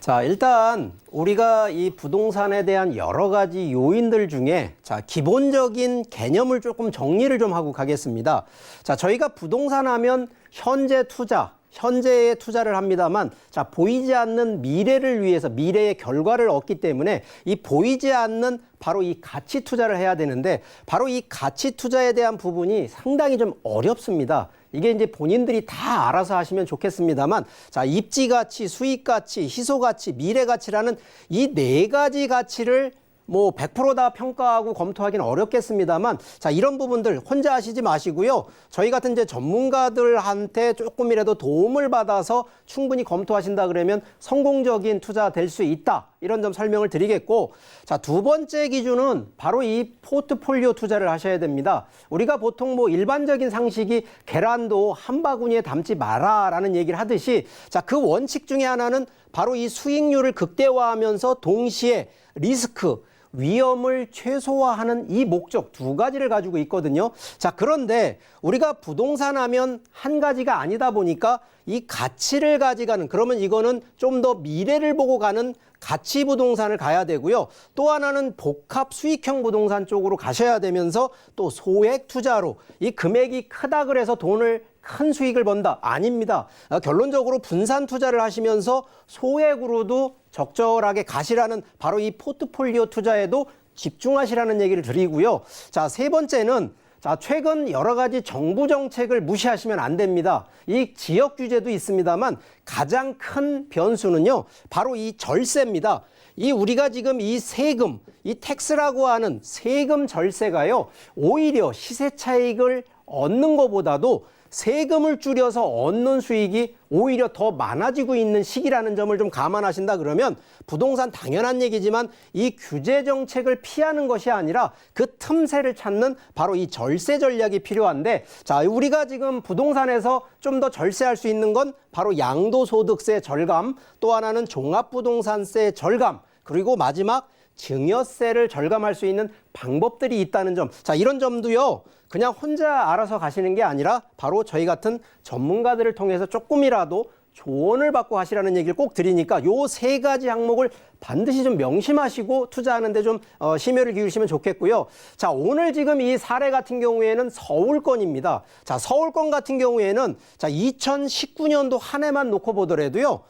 자, 일단 우리가 이 부동산에 대한 여러 가지 요인들 중에 자, 기본적인 개념을 조금 정리를 좀 하고 가겠습니다. 자, 저희가 부동산 하면 현재 투자, 현재에 투자를 합니다만 자, 보이지 않는 미래를 위해서 미래의 결과를 얻기 때문에 이 보이지 않는 바로 이 가치 투자를 해야 되는데 바로 이 가치 투자에 대한 부분이 상당히 좀 어렵습니다. 이게 이제 본인들이 다 알아서 하시면 좋겠습니다만 자, 입지 가치, 수익 가치, 희소 가치, 미래 가치라는 이 네 가지 가치를 뭐 100% 다 평가하고 검토하기는 어렵겠습니다만 자, 이런 부분들 혼자 하시지 마시고요. 저희 같은 이제 전문가들한테 조금이라도 도움을 받아서 충분히 검토하신다 그러면 성공적인 투자 될 수 있다. 이런 점 설명을 드리겠고 자, 두 번째 기준은 바로 이 포트폴리오 투자를 하셔야 됩니다. 우리가 보통 뭐 일반적인 상식이 계란도 한 바구니에 담지 마라라는 얘기를 하듯이 자, 그 원칙 중에 하나는 바로 이 수익률을 극대화하면서 동시에 리스크 위험을 최소화하는 이 목적 두 가지를 가지고 있거든요. 자, 그런데 우리가 부동산 하면 한 가지가 아니다 보니까 이 가치를 가져가는 그러면 이거는 좀 더 미래를 보고 가는 가치 부동산을 가야 되고요. 또 하나는 복합 수익형 부동산 쪽으로 가셔야 되면서 또 소액 투자로 이 금액이 크다 그래서 돈을 큰 수익을 번다. 아닙니다. 결론적으로 분산 투자를 하시면서 소액으로도 적절하게 가시라는 바로 이 포트폴리오 투자에도 집중하시라는 얘기를 드리고요. 자, 세 번째는 자, 최근 여러 가지 정부 정책을 무시하시면 안 됩니다. 이 지역 규제도 있습니다만 가장 큰 변수는요, 바로 이 절세입니다. 이 우리가 지금 이 세금, 이 텍스라고 하는 세금 절세가요, 오히려 시세 차익을 얻는 것보다도 세금을 줄여서 얻는 수익이 오히려 더 많아지고 있는 시기라는 점을 좀 감안하신다 그러면 부동산 당연한 얘기지만 이 규제 정책을 피하는 것이 아니라 그 틈새를 찾는 바로 이 절세 전략이 필요한데 자, 우리가 지금 부동산에서 좀 더 절세할 수 있는 건 바로 양도소득세 절감, 또 하나는 종합부동산세 절감, 그리고 마지막 증여세를 절감할 수 있는 방법들이 있다는 점. 자, 이런 점도요, 그냥 혼자 알아서 가시는 게 아니라 바로 저희 같은 전문가들을 통해서 조금이라도 조언을 받고 하시라는 얘기를 꼭 드리니까 요 세 가지 항목을 반드시 좀 명심하시고 투자하는데 좀 심혈을 기울이시면 좋겠고요. 자, 오늘 지금 이 사례 같은 경우에는 서울권입니다. 자, 서울권 같은 경우에는 자, 2019년도 한 해만 놓고 보더라도요,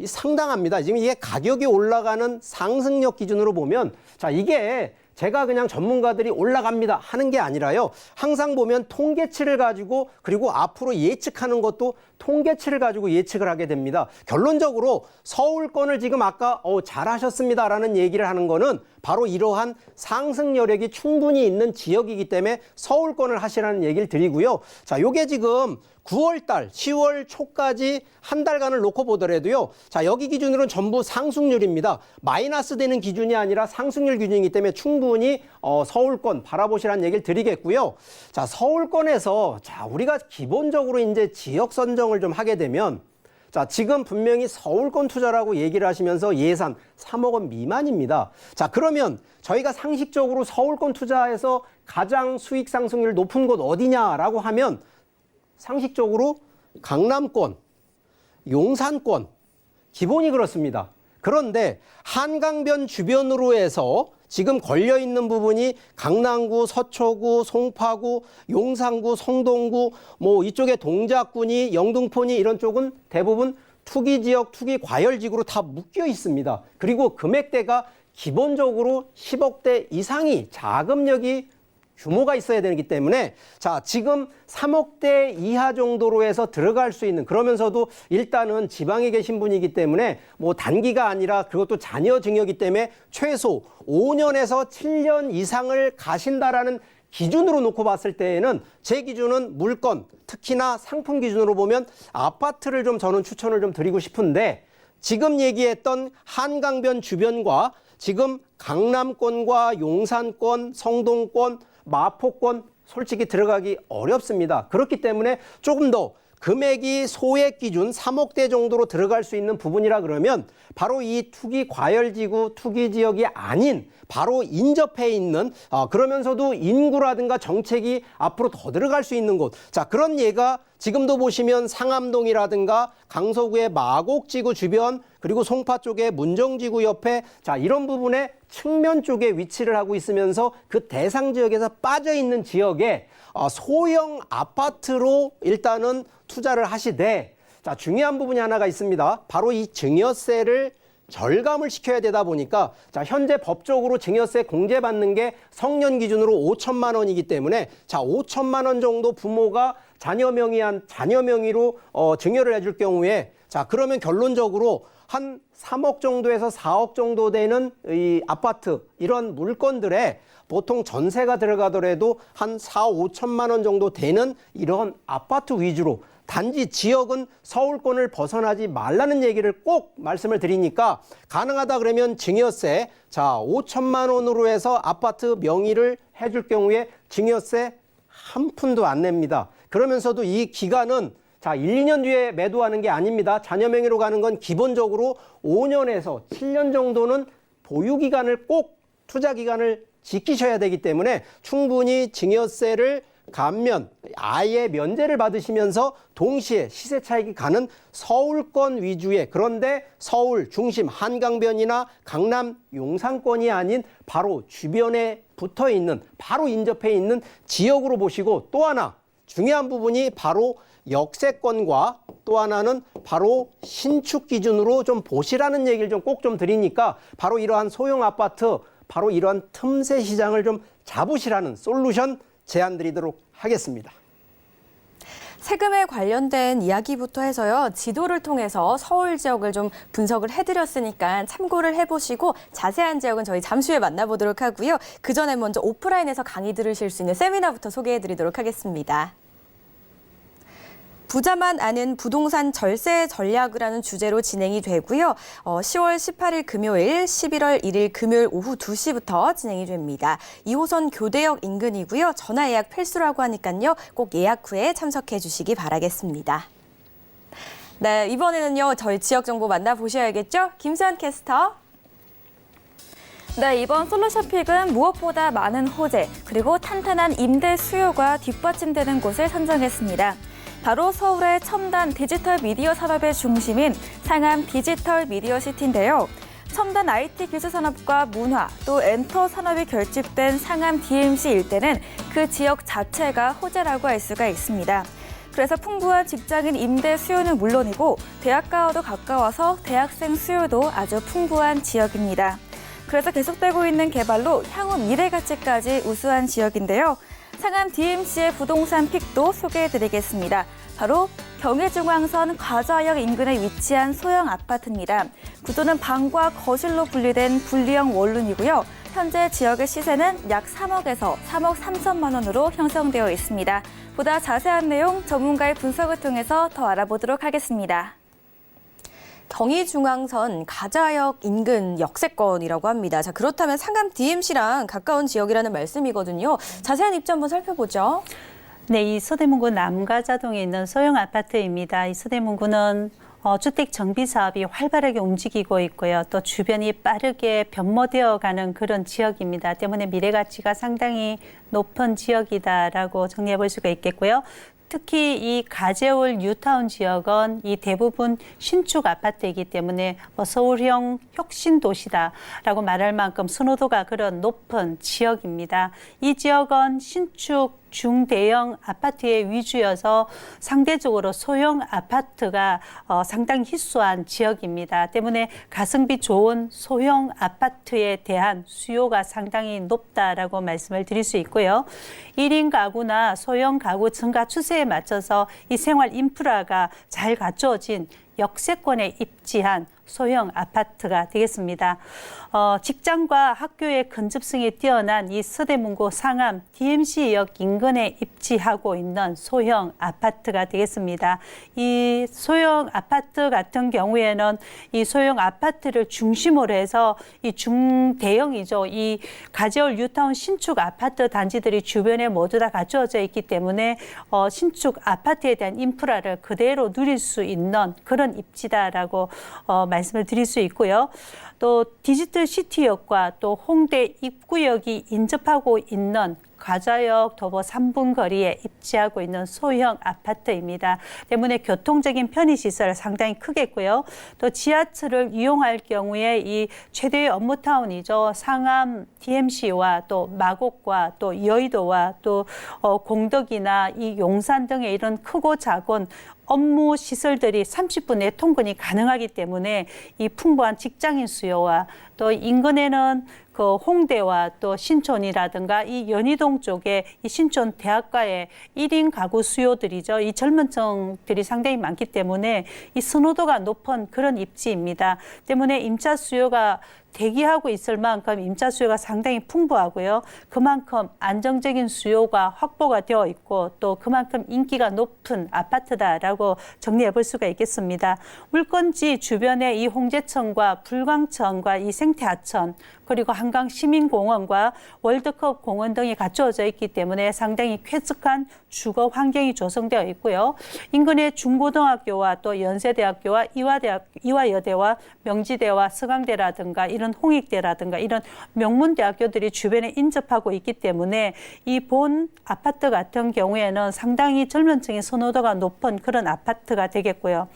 상당합니다. 지금 이게 가격이 올라가는 상승력 기준으로 보면 자, 이게 제가 그냥 전문가들이 올라갑니다 하는 게 아니라요. 항상 보면 통계치를 가지고 그리고 앞으로 예측하는 것도 통계치를 가지고 예측을 하게 됩니다. 결론적으로 서울권을 지금 아까 잘하셨습니다라는 얘기를 하는 거는 바로 이러한 상승 여력이 충분히 있는 지역이기 때문에 서울권을 하시라는 얘기를 드리고요. 자, 요게 지금 9월 달, 10월 초까지 한 달간을 놓고 보더라도요. 자, 여기 기준으로는 전부 상승률입니다. 마이너스 되는 기준이 아니라 상승률 기준이기 때문에 충분히 서울권 바라보시라는 얘기를 드리겠고요. 자, 서울권에서 자, 우리가 기본적으로 이제 지역 선정을 좀 하게 되면 자, 지금 분명히 서울권 투자라고 얘기를 하시면서 예산 3억 원 미만입니다. 자, 그러면 저희가 상식적으로 서울권 투자에서 가장 수익 상승률 높은 곳 어디냐라고 하면 상식적으로 강남권, 용산권, 기본이 그렇습니다. 그런데 한강변 주변으로 해서 지금 걸려있는 부분이 강남구, 서초구, 송파구, 용산구, 성동구, 뭐 이쪽에 동작구니, 영등포니 이런 쪽은 대부분 투기지역, 투기과열지구로 다 묶여 있습니다. 그리고 금액대가 기본적으로 10억대 이상이 자금력이 규모가 있어야 되기 때문에 자, 지금 3억대 이하 정도로 해서 들어갈 수 있는, 그러면서도 일단은 지방에 계신 분이기 때문에 뭐 단기가 아니라 그것도 자녀 증여이기 때문에 최소 5년에서 7년 이상을 가신다라는 기준으로 놓고 봤을 때에는 제 기준은 물건, 특히나 상품 기준으로 보면 아파트를 좀 저는 추천을 좀 드리고 싶은데 지금 얘기했던 한강변 주변과 지금 강남권과 용산권, 성동권, 마포권 솔직히 들어가기 어렵습니다. 그렇기 때문에 조금 더 금액이 소액 기준 3억대 정도로 들어갈 수 있는 부분이라 그러면 바로 이 투기 과열지구 투기 지역이 아닌 바로 인접해 있는 그러면서도 인구라든가 정책이 앞으로 더 들어갈 수 있는 곳. 자, 그런 예가 지금도 보시면 상암동이라든가 강서구의 마곡지구 주변 그리고 송파 쪽의 문정지구 옆에 자, 이런 부분에 측면 쪽에 위치를 하고 있으면서 그 대상 지역에서 빠져 있는 지역에 소형 아파트로 일단은 투자를 하시되 자, 중요한 부분이 하나가 있습니다. 바로 이 증여세를 절감을 시켜야 되다 보니까 자, 현재 법적으로 증여세 공제받는 게 성년 기준으로 5천만 원이기 때문에 자, 5천만 원 정도 부모가 자녀 명의로 증여를 해줄 경우에 자, 그러면 결론적으로 한 3억 정도에서 4억 정도 되는 이 아파트 이런 물건들에 보통 전세가 들어가더라도 한 4, 5천만 원 정도 되는 이런 아파트 위주로 단지 지역은 서울권을 벗어나지 말라는 얘기를 꼭 말씀을 드리니까 가능하다 그러면 증여세 자 5천만 원으로 해서 아파트 명의를 해줄 경우에 증여세 한 푼도 안 냅니다. 그러면서도 이 기간은 자 1, 2년 뒤에 매도하는 게 아닙니다. 자녀 명의로 가는 건 기본적으로 5년에서 7년 정도는 보유 기간을 꼭 투자 기간을 지키셔야 되기 때문에 충분히 증여세를 감면, 아예 면제를 받으시면서 동시에 시세 차익이 가는 서울권 위주의 그런데 서울 중심 한강변이나 강남 용산권이 아닌 바로 주변에 붙어 있는 바로 인접해 있는 지역으로 보시고 또 하나 중요한 부분이 바로 역세권과 또 하나는 바로 신축 기준으로 좀 보시라는 얘기를 좀 꼭 좀 드리니까 바로 이러한 소형 아파트 바로 이러한 틈새 시장을 좀 잡으시라는 솔루션 제안 드리도록 하겠습니다. 세금에 관련된 이야기부터 해서요. 지도를 통해서 서울 지역을 좀 분석을 해드렸으니까 참고를 해보시고 자세한 지역은 저희 잠시 후에 만나보도록 하고요. 그 전에 먼저 오프라인에서 강의 들으실 수 있는 세미나부터 소개해드리도록 하겠습니다. 부자만 아는 부동산 절세 전략이라는 주제로 진행이 되고요. 10월 18일 금요일, 11월 1일 금요일 오후 2시부터 진행이 됩니다. 2호선 교대역 인근이고요. 전화 예약 필수라고 하니까요. 꼭 예약 후에 참석해 주시기 바라겠습니다. 네, 이번에는요. 저희 지역 정보 만나보셔야겠죠? 김수현 캐스터. 네, 이번 솔로쇼핑은 무엇보다 많은 호재, 그리고 탄탄한 임대 수요가 뒷받침되는 곳을 선정했습니다. 바로 서울의 첨단 디지털 미디어 산업의 중심인 상암 디지털 미디어 시티인데요. 첨단 IT 기술 산업과 문화 또 엔터 산업이 결집된 상암 DMC 일대는 그 지역 자체가 호재라고 할 수가 있습니다. 그래서 풍부한 직장인 임대 수요는 물론이고 대학가와도 가까워서 대학생 수요도 아주 풍부한 지역입니다. 그래서 계속되고 있는 개발로 향후 미래 가치까지 우수한 지역인데요. 상암 DMC의 부동산 픽도 소개해드리겠습니다. 바로 경의중앙선 과좌역 인근에 위치한 소형 아파트입니다. 구조는 방과 거실로 분리된 분리형 원룸이고요. 현재 지역의 시세는 약 3억에서 3억 3천만 원으로 형성되어 있습니다. 보다 자세한 내용 전문가의 분석을 통해서 더 알아보도록 하겠습니다. 경의중앙선 가자역 인근 역세권이라고 합니다. 자, 그렇다면 상암 DMC랑 가까운 지역이라는 말씀이거든요. 자세한 입지 한번 살펴보죠. 네, 이 서대문구 남가자동에 있는 소형 아파트입니다. 이 서대문구는 주택 정비 사업이 활발하게 움직이고 있고요. 또 주변이 빠르게 변모되어가는 그런 지역입니다. 때문에 미래 가치가 상당히 높은 지역이다라고 정리해 볼 수가 있겠고요. 특히 이 가재울 뉴타운 지역은 이 대부분 신축 아파트이기 때문에 서울형 혁신 도시다라고 말할 만큼 선호도가 그런 높은 지역입니다. 이 지역은 신축 중대형 아파트의 위주여서 상대적으로 소형 아파트가 상당히 희소한 지역입니다. 때문에 가성비 좋은 소형 아파트에 대한 수요가 상당히 높다라고 말씀을 드릴 수 있고요. 1인 가구나 소형 가구 증가 추세에 맞춰서 이 생활 인프라가 잘 갖춰진 역세권에 입지한 소형 아파트가 되겠습니다. 직장과 학교의 근접성이 뛰어난 이 서대문구 상암 DMC역 인근에 입지하고 있는 소형 아파트가 되겠습니다. 이 소형 아파트 같은 경우에는 이 소형 아파트를 중심으로 해서 이 중대형이죠. 이 가재울 뉴타운 신축 아파트 단지들이 주변에 모두 다 갖추어져 있기 때문에 신축 아파트에 대한 인프라를 그대로 누릴 수 있는 그런 입지다라고 말씀을 드릴 수 있고요. 또 디지털 시티역과 또 홍대 입구역이 인접하고 있는 가자역 도보 3분 거리에 입지하고 있는 소형 아파트입니다. 때문에 교통적인 편의시설 상당히 크겠고요. 또 지하철을 이용할 경우에 이 최대의 업무타운이죠. 상암 DMC와 또 마곡과 또 여의도와 또 공덕이나 이 용산 등의 이런 크고 작은 업무 시설들이 30분 내 통근이 가능하기 때문에 이 풍부한 직장인 수요와 또 인근에는 그 홍대와 또 신촌이라든가 이 연희동 쪽에 이 신촌 대학가의 1인 가구 수요들이죠. 이 젊은 층들이 상당히 많기 때문에 이 선호도가 높은 그런 입지입니다. 때문에 임차 수요가 대기하고 있을 만큼 임차 수요가 상당히 풍부하고요. 그만큼 안정적인 수요가 확보가 되어 있고 또 그만큼 인기가 높은 아파트다라고 정리해 볼 수가 있겠습니다. 물건지 주변에 이 홍제천과 불광천과 이 생태하천 그리고 한강 시민공원과 월드컵 공원 등이 갖추어져 있기 때문에 상당히 쾌적한 주거 환경이 조성되어 있고요. 인근의 중고등학교와 또 연세대학교와 이화여대와 명지대와 서강대라든가 이런 홍익대라든가 이런 명문대학교들이 주변에 인접하고 있기 때문에 이 본 아파트 같은 경우에는 상당히 젊은 층의 선호도가 높은 그런 아파트가 되겠고요.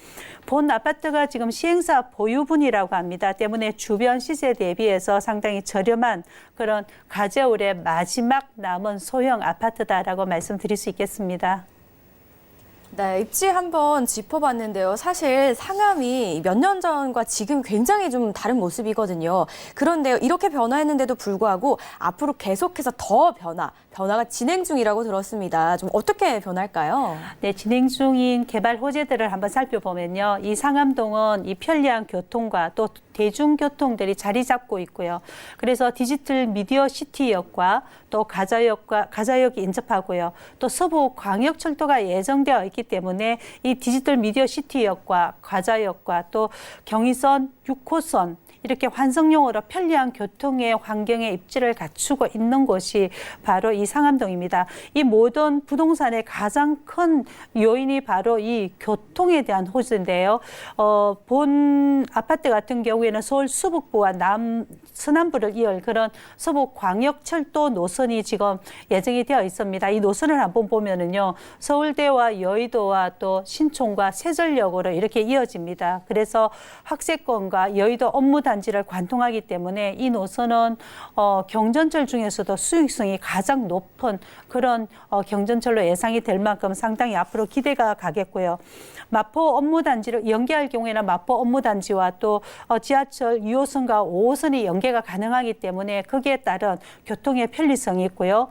본 아파트가 지금 시행사 보유분이라고 합니다. 때문에 주변 시세 대비해서 상당히 저렴한 그런 가재울의 마지막 남은 소형 아파트다라고 말씀드릴 수 있겠습니다. 네, 입지 한번 짚어봤는데요. 사실 상암이 몇 년 전과 지금 굉장히 좀 다른 모습이거든요. 그런데 이렇게 변화했는데도 불구하고 앞으로 계속해서 더 변화가 진행 중이라고 들었습니다. 좀 어떻게 변할까요? 네, 진행 중인 개발 호재들을 한번 살펴보면요. 이 상암동은 이 편리한 교통과 또 대중교통들이 자리 잡고 있고요. 그래서 디지털 미디어 시티역과 또 가자역이 인접하고요. 또 서부 광역철도가 예정되어 있기 때문에 이 디지털 미디어 시티역과 가자역과 또 경의선 6호선 이렇게 환승용으로 편리한 교통의 환경에 입지를 갖추고 있는 곳이 바로 이 상암동입니다. 이 모든 부동산의 가장 큰 요인이 바로 이 교통에 대한 호재인데요. 본 아파트 같은 경우에는 서울 수북부와 서남부를 이을 그런 서부 광역철도 노선이 지금 예정이 되어 있습니다. 이 노선을 한번 보면은요, 서울대와 여의도와 또 신촌과 세전역으로 이렇게 이어집니다. 그래서 학세권과 여의도 업무 단지를 관통하기 때문에 이 노선은 경전철 중에서도 수익성이 가장 높은 그런 경전철로 예상이 될 만큼 상당히 앞으로 기대가 가겠고요. 마포 업무 단지를 연계할 경우에는 마포 업무 단지와 또 지하철 2호선과 5호선이 연계가 가능하기 때문에 거기에 따른 교통의 편리성이 있고요.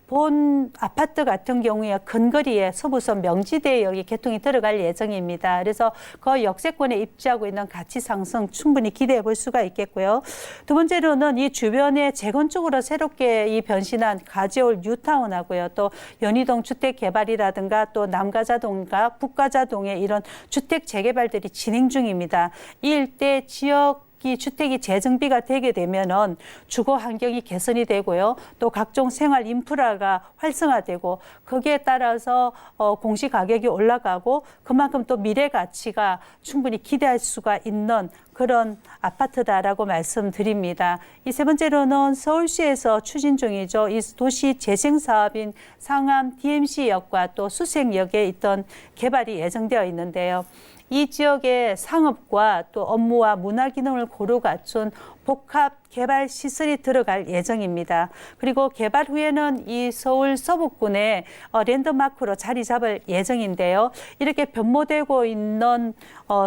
본 아파트 같은 경우에 근거리에 서부선 명지대역이 개통이 들어갈 예정입니다. 그래서 그 역세권에 입지하고 있는 가치 상승 충분히 기대해 볼 수가 있겠고요. 두 번째로는 이 주변에 재건축으로 새롭게 이 변신한 가재울 뉴타운하고요. 또 연희동 주택 개발이라든가 또 남가자동과 북가자동의 이런 주택 재개발들이 진행 중입니다. 이 일대 지역 주택이 재정비가 되게 되면은 주거 환경이 개선이 되고요. 또 각종 생활 인프라가 활성화되고 거기에 따라서 공시 가격이 올라가고 그만큼 또 미래 가치가 충분히 기대할 수가 있는 그런 아파트다라고 말씀드립니다. 이 세 번째로는 서울시에서 추진 중이죠. 이 도시 재생 사업인 상암 DMC역과 또 수색역에 있던 개발이 예정되어 있는데요. 이 지역의 상업과 또 업무와 문화 기능을 고루 갖춘 복합 개발 시설이 들어갈 예정입니다. 그리고 개발 후에는 이 서울 서북군의 랜드마크로 자리 잡을 예정인데요. 이렇게 변모되고 있는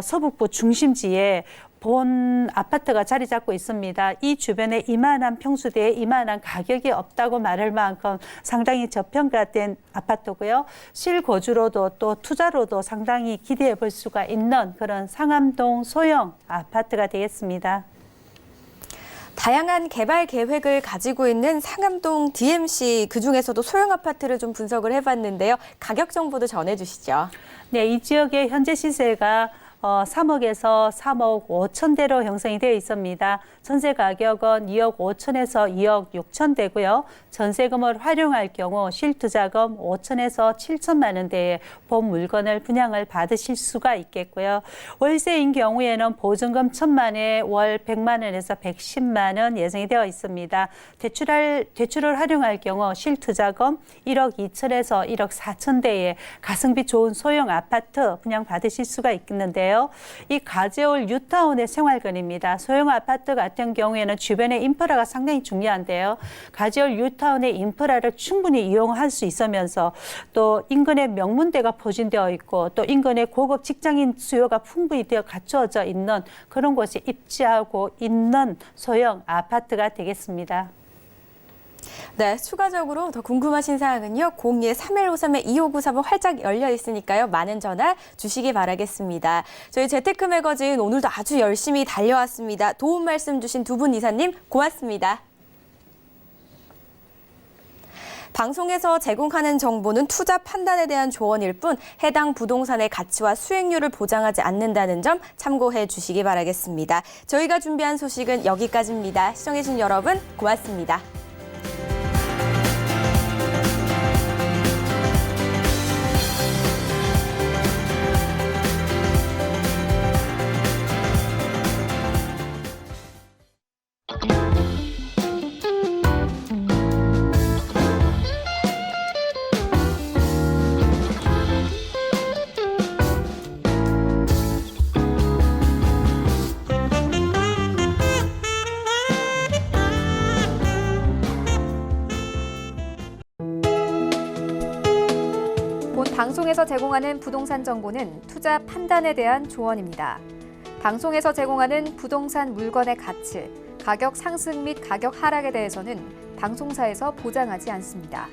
서북부 중심지에 본 아파트가 자리 잡고 있습니다. 이 주변에 이만한 평수대에 이만한 가격이 없다고 말할 만큼 상당히 저평가된 아파트고요. 실거주로도 또 투자로도 상당히 기대해 볼 수가 있는 그런 상암동 소형 아파트가 되겠습니다. 다양한 개발 계획을 가지고 있는 상암동 DMC, 그중에서도 소형 아파트를 좀 분석을 해봤는데요. 가격 정보도 전해주시죠. 네, 이 지역의 현재 시세가 3억에서 3억 5천대로 형성이 되어 있습니다. 전세 가격은 2억 5천에서 2억 6천대고요. 전세금을 활용할 경우 실투자금 5천에서 7천만 원대의 본 물건을 분양을 받으실 수가 있겠고요. 월세인 경우에는 보증금 1천만에 월 100만 원에서 110만 원 예정이 되어 있습니다. 대출을 활용할 경우 실투자금 1억 2천에서 1억 4천대의 가성비 좋은 소형 아파트 분양 받으실 수가 있는데요. 이 가재울 뉴타운의 생활권입니다. 소형 아파트 같은 경우에는 주변의 인프라가 상당히 중요한데요. 가재울 뉴타운의 인프라를 충분히 이용할 수 있으면서 또 인근에 명문대가 포진되어 있고 또 인근에 고급 직장인 수요가 풍부히 되어 갖추어져 있는 그런 곳에 입지하고 있는 소형 아파트가 되겠습니다. 네, 추가적으로 더 궁금하신 사항은요. 02-3153-2593은 활짝 열려 있으니까요. 많은 전화 주시기 바라겠습니다. 저희 재테크 매거진 오늘도 아주 열심히 달려왔습니다. 도움 말씀 주신 두 분 이사님 고맙습니다. 방송에서 제공하는 정보는 투자 판단에 대한 조언일 뿐 해당 부동산의 가치와 수익률을 보장하지 않는다는 점 참고해 주시기 바라겠습니다. 저희가 준비한 소식은 여기까지입니다. 시청해주신 여러분 고맙습니다. 본 방송에서 제공하는 부동산 정보는 투자 판단에 대한 조언입니다. 방송에서 제공하는 부동산 물건의 가치, 가격 상승 및 가격 하락에 대해서는 방송사에서 보장하지 않습니다.